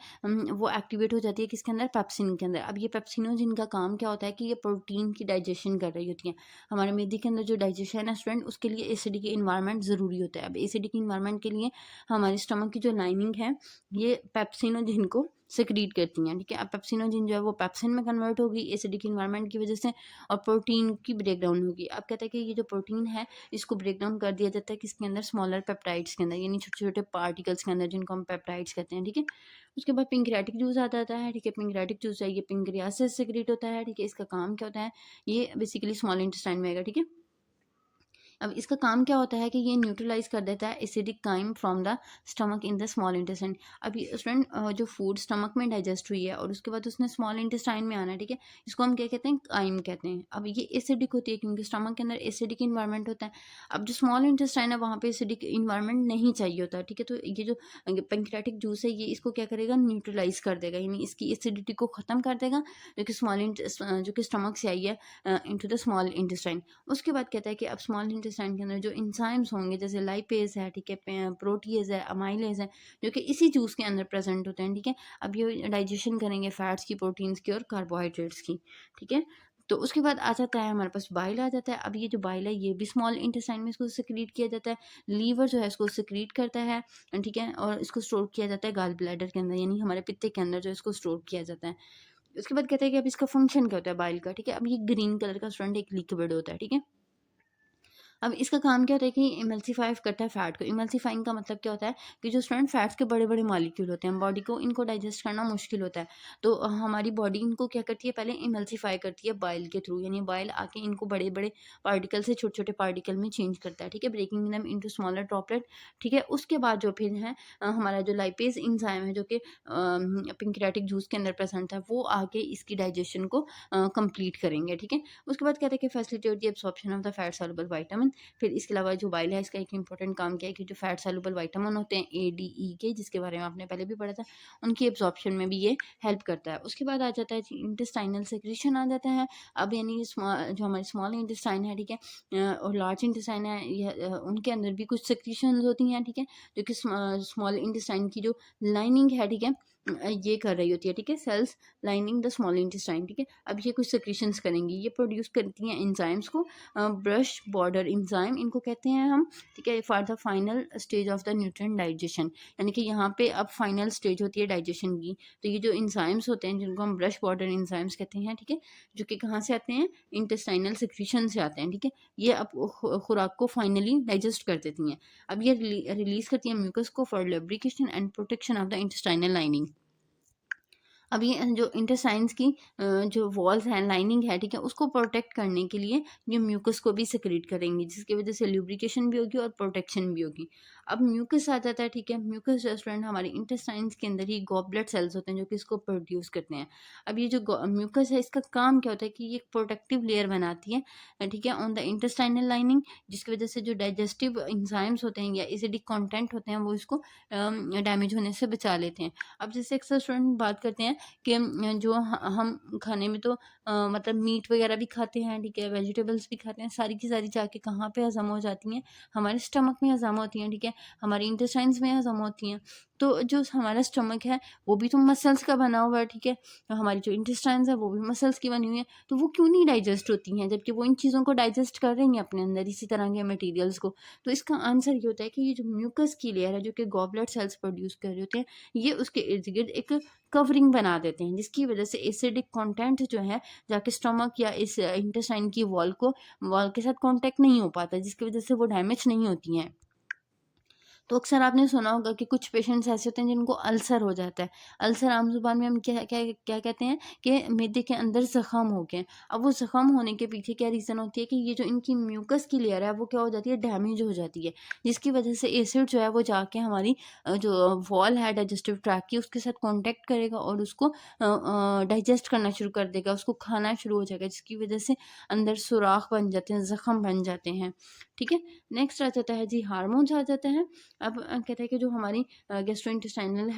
वो एक्टिवेट हो जाती है किसके अंदर, पेप्सिन के अंदर। अब ये पेप्सिनोजिन का काम क्या होता है कि ये प्रोटीन की डाइजेशन कर रही होती है। हमारे मैदे के अंदर जो डाइजेशन है स्टूडेंट, उसके लिए एसिडिक इन्वायरमेंट ज़रूरी होता है। अब एसिडिक इन्वायरमेंट के लिए हमारी स्टमक की जो लाइनिंग है ये पेप्सिनोजिन को सिक्रीट करती हैं, ठीक है। अब पेप्सिनोजिन जो है वो पेप्सिन में कन्वर्ट होगी एसिडिक इन्वायरमेंट की वजह से, और प्रोटीन की ब्रेकडाउन होगी। अब कहते हैं कि ये जो प्रोटीन है इसको ब्रेकडाउन कर दिया जाता है किसके अंदर, स्मॉलर पेप्टाइड्स के अंदर, यानी छोटे छोटे पार्टिकल्स के अंदर, जिनको हम पेप्टाइड्स कहते हैं, ठीक है। उसके बाद पिंक्रियाटिक जूस आ जाता है, ठीक है, पिंक्रियाटिक जूस है ये पिंक्रियास से सिक्रीट होता है, ठीक है। इसका काम क्या होता है, ये बेसिकली स्मॉल इंटेस्टाइन में आएगा, ठीक है। अब इसका काम क्या होता है कि ये न्यूट्रलाइज कर देता है acidic chyme from the stomach in the small intestine. अब ये स्टूडेंट जो फूड स्टमक में डाइजेस्ट हुई है और उसके बाद उसने स्मॉल इंटेस्टाइन में आना है, ठीक है, इसको हम क्या कहते हैं, काइम कहते हैं। अब ये एसिडिक होती है क्योंकि स्टमक के अंदर एसिडिक इन्वायरमेंट होता है। अब जो स्मॉल इंटेस्टाइन है वहाँ पे एसिडिक इन्वायरमेंट नहीं चाहिए होता, ठीक है, तो ये जो पेंक्रियाटिक जूस है ये इसको क्या करेगा, न्यूट्रलाइज कर देगा, यानी इसकी एसिडिटी को ख़त्म कर देगा, जो कि स्टमक से आई है इनटू द स्मॉल इंटेस्टाइन। उसके बाद कहता है कि अब स्मॉल इंटेस्टाइन के अंदर जो इंजाइम्स होंगे, जैसे लाइपेज है, ठीक है, प्रोटीएज है, अमाइलेज है, जो कि इसी जूस के अंदर प्रेजेंट होते हैं, ठीक है। अब ये डाइजेशन करेंगे फैट्स की, प्रोटीन्स की और कार्बोहाइड्रेट्स की, ठीक है। तो उसके बाद आ जाता है हमारे पास बाइल आ जाता है। अब ये जो बाइल है ये भी स्मॉल इंटेस्टाइन में इसको सिक्रीट किया जाता है। लीवर जो है इसको सिक्रीट करता है, ठीक है, और इसको स्टोर किया जाता है गाल ब्लैडर के अंदर, यानी हमारे पित्ते के अंदर जो इसको स्टोर किया जाता है। उसके बाद कहते हैं कि अब इसका फंक्शन क्या होता है बाइल का, ठीक है। अब ये ग्रीन कलर का स्टूडेंट एक लिक्विड होता है, ठीक है। अब इसका काम क्या होता है कि इमल्सीफाई करता है फैट को। इमल्सीफाइंग का मतलब क्या होता है कि जो स्टूडेंट फैट्स के बड़े बड़े मॉलिक्यूल होते हैं, बॉडी को इनको डाइजेस्ट करना मुश्किल होता है, तो हमारी बॉडी इनको क्या करती है, पहले इमल्सीफाई करती है बाइल के थ्रू, यानी बाइल आके इनको बड़े बड़े पार्टिकल से छोटे छोटे पार्टिकल में चेंज करता है, ठीक है, breaking them into smaller droplet, ठीक है। उसके बाद जो फिर है हमारा जो लाइपेज इंजाइम है जो कि पिंक्रियाटिक जूस के अंदर प्रेजेंट है, वो आके इसकी डाइजेशन को कंप्लीट करेंगे, ठीक है। उसके बाद कहते हैं कि facilitate the absorption of the fat soluble vitamin. Vitamin. फिर इसके अलावा जो बाइल है इसका एक इंपॉर्टेंट काम क्या है कि जो फैट सॉल्युबल विटामिन होते हैं ADE के, जिसके बारे में आपने पहले भी पढ़ा था, उनकी एब्जॉर्प्शन में भी ये हेल्प करता है। उसके बाद आ जाता है इंटेस्टाइनल सेक्रेशन आ जाता है। अब यानी जो हमारे स्मॉल इंटेस्टाइन है, ठीक है, और लार्ज इंटेस्टाइन है, उनके अंदर भी कुछ सेक्रेशंस होती हैं, ठीक है, जो कि स्मॉल इंटेस्टाइन की जो लाइनिंग है, ठीक है, ये कर रही होती है, ठीक है, cells lining the small intestine, ठीक है। अब ये कुछ सेक्रेशंस करेंगी, ये प्रोड्यूस करती हैं एंजाइम्स को, ब्रश बॉर्डर एंजाइम इनको कहते हैं हम, ठीक है, for the final stage of the nutrient digestion. यानी कि यहाँ पे अब फाइनल स्टेज होती है डाइजेशन की। तो ये जो एंजाइम्स होते हैं जिनको हम ब्रश बॉर्डर एंजाइम्स कहते हैं, ठीक है, जो कि कहाँ से आते हैं, इंटेस्टाइनल सेक्रेशन से आते हैं, ठीक है। ये अब खुराक को फाइनली डाइजेस्ट कर देती हैं। अब ये रिलीज करती हैं म्यूकस को for lubrication and protection of the intestinal lining. अब ये जो इंटेस्टाइन्स की जो वॉल्स हैं, लाइनिंग है, ठीक है, उसको प्रोटेक्ट करने के लिए ये म्यूकस को भी सिक्रीट करेंगी, जिसकी वजह से ल्यूब्रिकेशन भी होगी और प्रोटेक्शन भी होगी। अब म्यूकस आ जाता है, ठीक है, म्यूकस रेस्टोरेंट हमारे इंटेस्टाइन्स के अंदर ही गॉबलेट सेल्स होते हैं जो कि इसको प्रोड्यूस करते हैं। अब ये जो म्यूकस है इसका काम क्या होता है कि ये एक प्रोटेक्टिव लेयर बनाती है, ठीक है, ऑन द इंटेस्टाइनल लाइनिंग, जिसकी वजह से जो डाइजेस्टिव इंजाइम्स होते हैं या एसिडिक कंटेंट होते हैं वो इसको डैमेज होने से बचा लेते हैं। अब जैसे अक्सर स्टूडेंट बात करते हैं कि जो हम खाने में तो मतलब मीट वगैरह भी खाते हैं, ठीक है, वेजिटेबल्स भी खाते हैं, सारी की सारी जाके कहाँ पे हज़म हो जाती हैं, हमारे स्टमक में हज़म होती हैं, ठीक है, हमारी इंटेस्टाइन्स में हज़म होती हैं। तो जो हमारा स्टमक है वो भी तो मसल्स का बना हुआ है, ठीक है, तो हमारी जो इंटेस्टाइन्स है वो भी मसल्स की बनी हुई है, तो वो क्यों नहीं डाइजेस्ट होती हैं, जबकि वो इन चीज़ों को डाइजेस्ट कर रही हैं अपने अंदर इसी तरह के मटेरियल्स को। तो इसका आंसर ये होता है कि ये जो म्यूकस की लेयर है जो कि गॉबलेट सेल्स प्रोड्यूस कर रहे होते हैं, ये उसके इर्द गिर्द एक कवरिंग बना देते हैं, जिसकी वजह से एसिडिक कंटेंट जो है जाके स्टमक या इस इंटेस्टाइन की वॉल के साथ कांटेक्ट नहीं हो पाता, जिसकी वजह से वो डैमेज नहीं होती हैं। तो अक्सर आपने सुना होगा कि कुछ पेशेंट्स ऐसे होते हैं जिनको अल्सर हो जाता है। अल्सर आम ज़ुबान में हम क्या क्या क्या कहते हैं कि मैदे के अंदर ज़ख्म हो गए। अब वो ज़ख्म होने के पीछे क्या रीज़न होती है कि ये जो इनकी म्यूकस की लेयर है वो क्या हो जाती है, डैमेज हो जाती है, जिसकी वजह से एसिड जो है वो जाके हमारी जो वॉल है डाइजेस्टिव ट्रैक्ट की उसके साथ कॉन्टैक्ट करेगा और उसको डाइजेस्ट करना शुरू कर देगा, उसको खाना शुरू हो जाएगा, जिसकी वजह से अंदर सुराख बन जाते हैं, ज़ख्म बन जाते हैं, ठीक है। नेक्स्ट आ जाता है जी हार्मोन्स आ जाते हैं। अब कहते हैं कि जो हमारी गैस्ट्रोइंटेस्टाइनल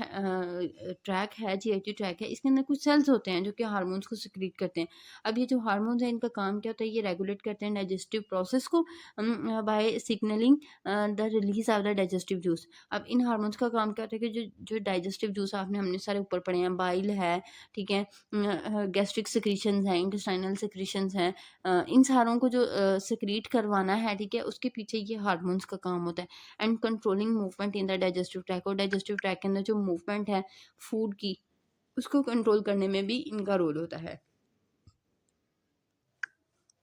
ट्रैक है, जीआईटी ट्रैक है, इसके अंदर कुछ सेल्स होते हैं जो कि हार्मोन्स को सिक्रीट करते हैं। अब ये जो हार्मोन्स हैं इनका काम क्या होता है, ये रेगुलेट करते हैं डाइजेस्टिव प्रोसेस को by signalling the release of the digestive juice. अब इन हार्मोन्स का काम क्या होता है कि जो जो डाइजेस्टिव जूस आपने हमने सारे ऊपर पढ़े हैं, बाइल है, ठीक है, गैस्ट्रिक सिक्रीशंस हैं, इंटेस्टाइनल सिक्रीशंस हैं, इन सारों को जो सिक्रीट करवाना है, ठीक है, उसके पीछे ये हार्मोन्स का काम होता है। And controlling movement in the digestive track, और डाइजेस्टिव ट्रैक के अंदर जो मूवमेंट है फूड की उसको कंट्रोल करने में भी इनका रोल होता है।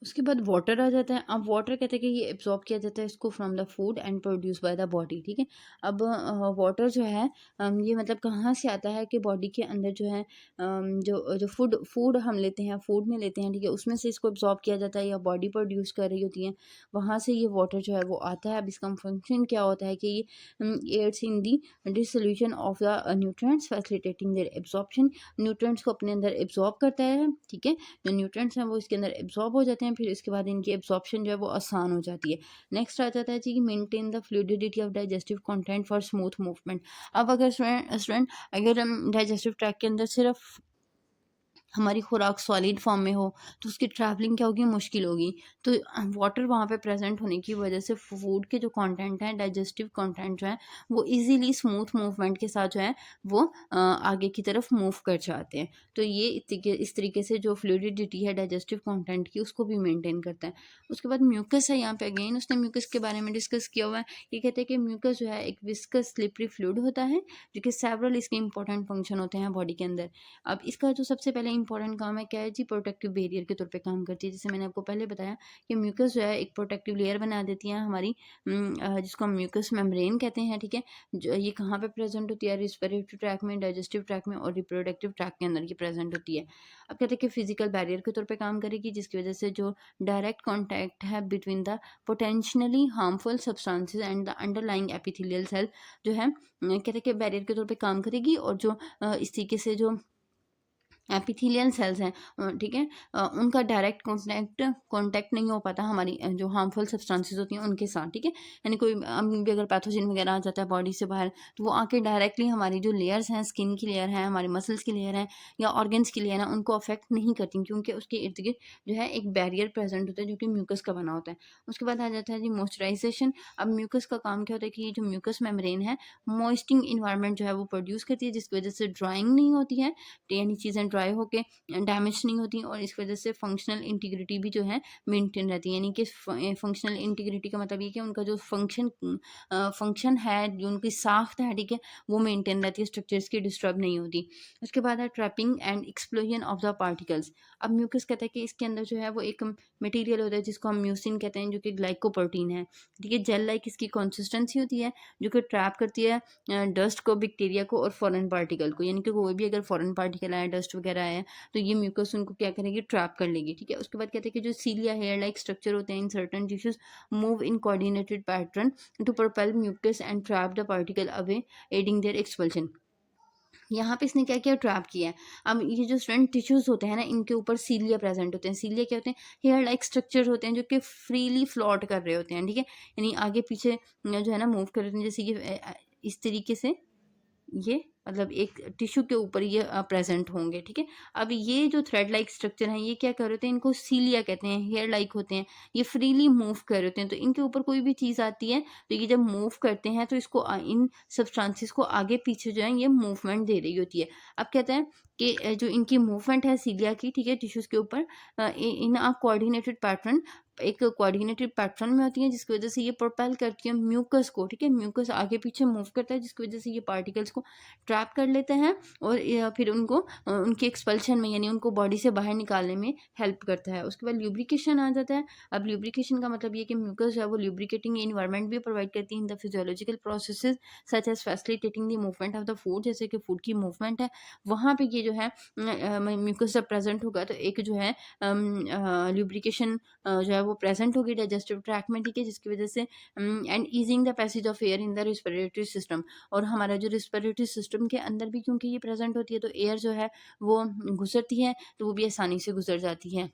उसके बाद वाटर आ जाता है। अब वाटर कहते हैं कि ये एब्जॉर्ब किया जाता है इसको from the food and produce by the body, ठीक है। अब वाटर जो है ये मतलब कहाँ से आता है कि बॉडी के अंदर जो है जो जो फूड हम लेते हैं, फूड में लेते हैं, ठीक है, उसमें से इसको एब्जॉर्ब किया जाता है या बॉडी प्रोड्यूस कर रही होती है, वहाँ से ये वाटर जो है वो आता है। अब इसका फंक्शन क्या होता है कि ये aids in the dissolution of the nutrients facilitating their absorption, nutrients को अपने अंदर एब्जॉर्ब करता है, ठीक है, जो न्यूट्रिएंट्स हैं वो इसके अंदर एब्जॉर्ब हो जाते हैं, फिर इसके बाद इनकी एब्जॉर्प्शन जो है वो आसान हो जाती है। नेक्स्ट आ जाता है जी maintain the fluidity of digestive content for smooth movement. अब अगर स्टूडेंट अगर हम डाइजेस्टिव ट्रैक के अंदर सिर्फ हमारी खुराक सॉलिड फॉर्म में हो तो उसकी ट्रैवलिंग क्या होगी, मुश्किल होगी। तो वाटर वहाँ पे प्रेजेंट होने की वजह से फूड के जो कंटेंट हैं, डाइजेस्टिव कंटेंट जो है वो इजीली स्मूथ मूवमेंट के साथ जो है वो आगे की तरफ मूव कर जाते हैं। तो ये इस तरीके से जो फ्लूइडिटी है डाइजेस्टिव कंटेंट की उसको भी मेंटेन करता है। उसके बाद म्यूकस है, यहाँ पे अगेन उसने म्यूकस के बारे में डिस्कस किया हुआ है। ये कहते हैं कि म्यूकस जो है एक विस्कस स्लिपरी फ्लूइड होता है जो कि सेवरल इसके इंपॉर्टेंट फंक्शन होते हैं बॉडी के अंदर। अब इसका जो सबसे पहले इंपॉर्टेंट काम है क्या है जी, प्रोटेक्टिव बैरियर के तौर पे काम करती है। जैसे मैंने आपको पहले बताया कि म्यूकस जो है एक प्रोटेक्टिव लेयर बना देती है हमारी, जिसको हम म्यूकस मेम्ब्रेन कहते हैं, ठीक है। जो ये कहाँ पे प्रेजेंट होती है, रिस्पिरेटरी ट्रैक में, डाइजेस्टिव ट्रैक में और रिप्रोडक्टिव ट्रैक के अंदर ये प्रेजेंट होती है। अब कहते हैं कि फिजिकल बैरियर के तौर पर काम करेगी, जिसकी वजह से जो डायरेक्ट कॉन्टैक्ट है between the potentially harmful substances and the underlying epithelial cell जो है कहते हैं कि बैरियर के तौर पर काम करेगी, और जो इस तरीके से जो एपिथेलियल सेल्स हैं, ठीक है, उनका डायरेक्ट कांटेक्ट नहीं हो पाता हमारी जो हार्मफुल सब्सटेंसेस होती हैं उनके साथ, ठीक है। यानी कोई भी अगर पैथोजन वगैरह आ जाता है बॉडी से बाहर, तो वो आके डायरेक्टली हमारी जो लेयर्स हैं, स्किन की लेयर है, हमारे मसल्स की लेयर है या ऑर्गन्स की लेयर है, उनको अफेक्ट नहीं करती, क्योंकि उसके इर्द गिर्द जो है एक बैरियर प्रेजेंट होता है जो कि म्यूकस का बना होता है। उसके बाद आ जाता है जी मॉइस्चराइजेशन। अब म्यूकस का काम क्या होता है कि ये जो म्यूकस मेम्ब्रेन है मॉइस्टिंग इन्वायरमेंट जो है वो प्रोड्यूस करती है, जिसकी वजह से ड्राइंग नहीं होती है, यानी चीज़ें ड्राई होके डैमेज नहीं होती, और इस वजह से फंक्शनल इंटीग्रिटी भी जो है मेंटेन रहती है। यानी कि फंक्शनल इंटीग्रिटी का मतलब ये कि उनका जो फंक्शन है, जो उनकी साख्त है, ठीक है, वो मेंटेन रहती है, स्ट्रक्चर्स की डिस्टर्ब नहीं होती। उसके बाद है trapping and explosion of the particles. अब म्यूकस कहता है कि इसके अंदर जो है वो एक मटेरियल होता है जिसको हम म्यूसिन कहते हैं, जो कि ग्लाइकोप्रोटीन है, ठीक है। जेल लाइक इसकी कंसिस्टेंसी होती है, जो कि ट्रैप करती है डस्ट को, बैक्टीरिया को और फॉरेन पार्टिकल को। यानी कि कोई भी अगर फॉरेन पार्टिकल आया, डस्ट वगैरह आया, तो ये म्यूकस उनको क्या करेगी, ट्रैप कर लेगी, ठीक है। उसके बाद कहते हैं कि जो सीलिया हेयर लाइक स्ट्रक्चर होते हैं in certain tissues move in coordinated pattern to propel mucus and trap the particle away, aiding their expulsion। यहाँ पे इसने क्या किया, ट्रैप किया है। अब ये जो स्टूडेंट टिश्यूज होते हैं ना, इनके ऊपर सीलिया प्रेजेंट होते हैं। सीलिया क्या होते हैं, हेयर लाइक स्ट्रक्चर होते हैं जो कि फ्रीली फ्लॉट कर रहे होते हैं, ठीक है, यानी आगे पीछे जो है ना मूव कर रहे होते हैं, जैसे ये इस तरीके से, ये मतलब एक टिश्यू के ऊपर ये प्रेजेंट होंगे, ठीक है। अब ये जो थ्रेड लाइक स्ट्रक्चर हैं, ये क्या कर रहे होते हैं, इनको सीलिया कहते हैं, हेयर लाइक होते हैं, ये फ्रीली मूव कर रहे होते हैं। तो इनके ऊपर कोई भी चीज़ आती है तो ये जब मूव करते हैं तो इसको इन सब्सटेंसेस को आगे पीछे जो है ये मूवमेंट दे रही होती है। अब कहते हैं कि जो इनकी मूवमेंट है सीलिया की, ठीक है, टिश्यूज के ऊपर इन अ कोऑर्डिनेटेड पैटर्न, एक कोऑर्डिनेटेड पैटर्न में होती है, जिसकी वजह से ये प्रोपेल करती है म्यूकस को, ठीक है। म्यूकस आगे पीछे मूव करता है, जिसकी वजह से ये पार्टिकल्स को ट्रैप कर लेते हैं और फिर उनको उनके एक्सपल्शन में, यानी उनको बॉडी से बाहर निकालने में हेल्प करता है। उसके बाद ल्यूब्रिकेशन आ जाता है। अब ल्यूब्रिकेशन का मतलब ये कि म्यूकस जो है वो ल्यूब्रिकेटिंग इन्वायरमेंट भी प्रोवाइड करती है in the physiological processes such as facilitating the movement of the food. जैसे कि फूड की मूवमेंट है, वहाँ पे ये जो है म्यूकस जब प्रेजेंट होगा तो एक जो है ल्यूब्रिकेशन जो है वो प्रेजेंट होगी डाइजेस्टिव ट्रैक में, ठीक है, जिसकी वजह से and easing the passage of air in the respiratory system. और हमारा जो रेस्पिरेटरी सिस्टम के अंदर भी क्योंकि ये प्रेजेंट होती है तो एयर जो है वो गुजरती है, तो वो भी आसानी से गुजर जाती है।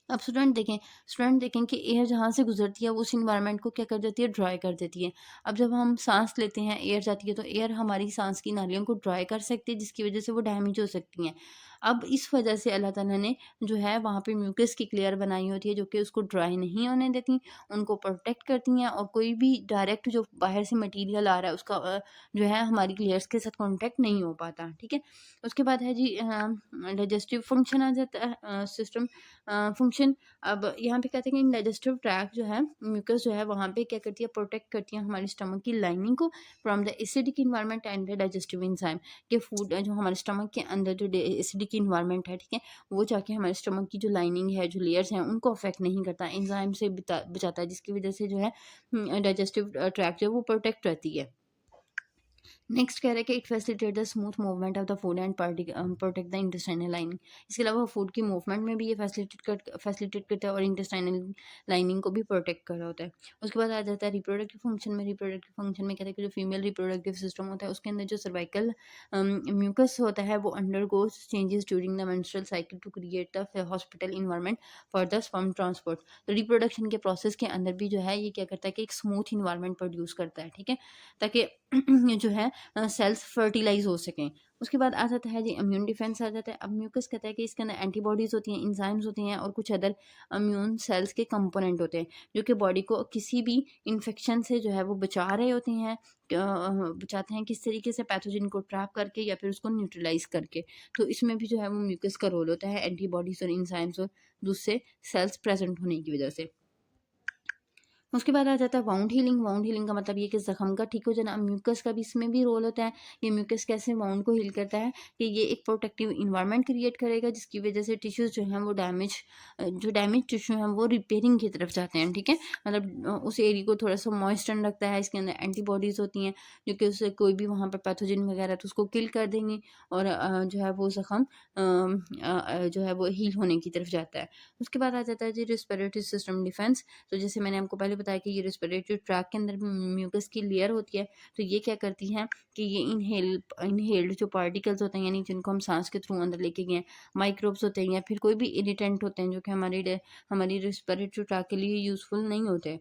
अब स्टूडेंट देखें कि एयर जहाँ से गुजरती है वो उस इन्वायरमेंट को क्या कर देती है, ड्राई कर देती है। अब जब हम सांस लेते हैं, एयर जाती है, तो एयर हमारी सांस की नालियों को ड्राई कर सकती है, जिसकी वजह से वो डैमेज हो सकती हैं। अब इस वजह से अल्लाह ताला ने जो है वहाँ पे म्यूकस की लेयर बनाई होती है, जो कि उसको ड्राई नहीं होने देती, उनको प्रोटेक्ट करती हैं, और कोई भी डायरेक्ट जो बाहर से मटीरियल आ रहा है उसका जो है हमारी लेयर्स के साथ कॉन्टेक्ट नहीं हो पाता, ठीक है। उसके बाद है जी डाइजेस्टिव फंक्शन आ जाता है, सिस्टम फंक्शन। अब यहाँ पे कहते हैं कि डाइजेस्टिव ट्रैक जो है, म्यूकस जो है वहाँ पे क्या करती है, प्रोटेक्ट करती है हमारे स्टमक की लाइनिंग को from the acidic environment and the digestive enzyme. के फूड जो हमारे स्टमक के अंदर जो एसिडिक इन्वायरमेंट है, ठीक है, वो जाके हमारे स्टमक की जो लाइनिंग है, जो लेयर्स हैं, उनको अफेक्ट नहीं करता, एंजाइम से बचाता है, जिसकी वजह से जो है डाइजेस्टिव ट्रैक जो है वो प्रोटेक्ट रहती है। नेक्स्ट कह रहा है कि it facilitate the smooth movement of the food and protect the intestinal lining. इसके अलावा फूड की मूवमेंट में भी ये फैसिलिटेट करता है और इंटेस्टाइनल लाइनिंग को भी प्रोटेक्ट कर रहा होता है। उसके बाद आ जाता है रिप्रोडक्टिव फंक्शन में। रिप्रोडक्टिव फंक्शन में कहते हैं कि जो फीमेल रिप्रोडक्टिव सिस्टम होता है उसके अंदर जो सर्वाइकल म्यूकस होता है वो undergoes changes during the menstrual cycle to create the hospital environment for the sperm transport. तो रिप्रोडक्शन के प्रोसेस के अंदर भी जो है ये क्या करता है कि एक स्मूथ इन्वायरमेंट प्रोड्यूस करता है, ठीक है, ताकि जो है सेल्स फर्टिलाइज हो सकें। उसके बाद आ जाता है जी इम्यून डिफेंस आ जाता है। अब म्यूकस कहता है कि इसके अंदर एंटीबॉडीज़ होती हैं, इंजाइम्स होते हैं और कुछ अदर इम्यून सेल्स के कंपोनेंट होते हैं, जो कि बॉडी को किसी भी इन्फेक्शन से जो है वो बचा रहे होते हैं। बचाते हैं किस तरीके से, पैथोजन को ट्रैप करके या फिर उसको न्यूट्रलाइज करके। तो इसमें भी जो है वो म्यूकस का रोल होता है, एंटीबॉडीज़ और इंजाइम्स और दूसरे सेल्स प्रेजेंट होने की वजह से। उसके बाद आ जाता है वाउंड हीलिंग। वाउंड हीलिंग का मतलब ये कि जख्म का ठीक हो जाना। म्यूकस का भी इसमें भी रोल होता है। ये म्यूकस कैसे वाउंड को हील करता है कि ये एक प्रोटेक्टिव इन्वायरमेंट क्रिएट करेगा, जिसकी वजह से टिश्यूज जो हैं वो जो डैमेज टिश्यू हैं वो रिपेयरिंग की तरफ जाते हैं, ठीक है। मतलब उस एरिया को थोड़ा सा मॉइस्चर रखता है। इसके अंदर एंटीबॉडीज़ होती हैं जो कि उससे कोई भी वहाँ पर पैथोजन वगैरह तो उसको किल कर देंगी, और जो है वो जख्म जो है वो हील होने की तरफ जाता है। उसके बाद आ जाता है जी रिस्पिरेटरी सिस्टम डिफेंस। तो जैसे मैंने आपको पहले बताया कि ये रेस्पिरेटरी ट्रैक के अंदर म्यूकस की लेयर होती है, तो ये क्या करती हैं कि ये इनहेल्ड जो पार्टिकल्स होते हैं, यानी जिनको हम सांस के थ्रू अंदर लेके गए हैं, माइक्रोब्स होते हैं या फिर कोई भी इरिटेंट होते हैं जो कि हमारी रेस्पिरेटरी ट्रैक के लिए यूज़फुल नहीं होते,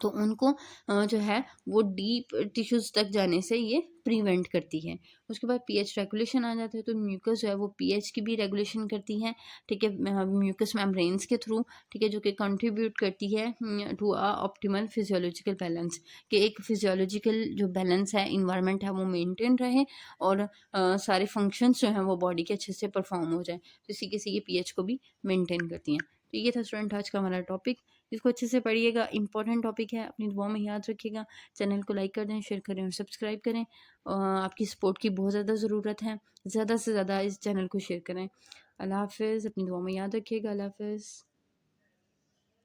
तो उनको जो है वो डीप टिश्यूज़ तक जाने से ये प्रिवेंट करती है। उसके बाद पीएच रेगुलेशन आ जाता है, तो म्यूकस जो है वो पीएच की भी रेगुलेशन करती है, ठीक है, म्यूकस मेम्ब्रेन्स के थ्रू, ठीक है, जो कि कंट्रीब्यूट करती है to a optimal physiological balance, कि एक फिजियोलॉजिकल जो बैलेंस है, इन्वायरमेंट है, वो मेंटेन रहे और सारे फंक्शंस जो हैं वो बॉडी के अच्छे से परफॉर्म हो जाए, तो इसी के से ये पीएच को भी मेंटेन करती हैं। तो ये था स्टूडेंट आज का हमारा टॉपिक, इसको अच्छे से पढ़िएगा, इंपॉर्टेंट टॉपिक है, अपनी दुआओं में याद रखिएगा। चैनल को लाइक कर दें, शेयर करें और सब्सक्राइब करें। आपकी सपोर्ट की बहुत ज़्यादा ज़रूरत है, ज़्यादा से ज़्यादा इस चैनल को शेयर करें। अल्लाह हाफ़िज़, अपनी दुआओं में याद रखिएगा। अल्लाह हाफ़िज़।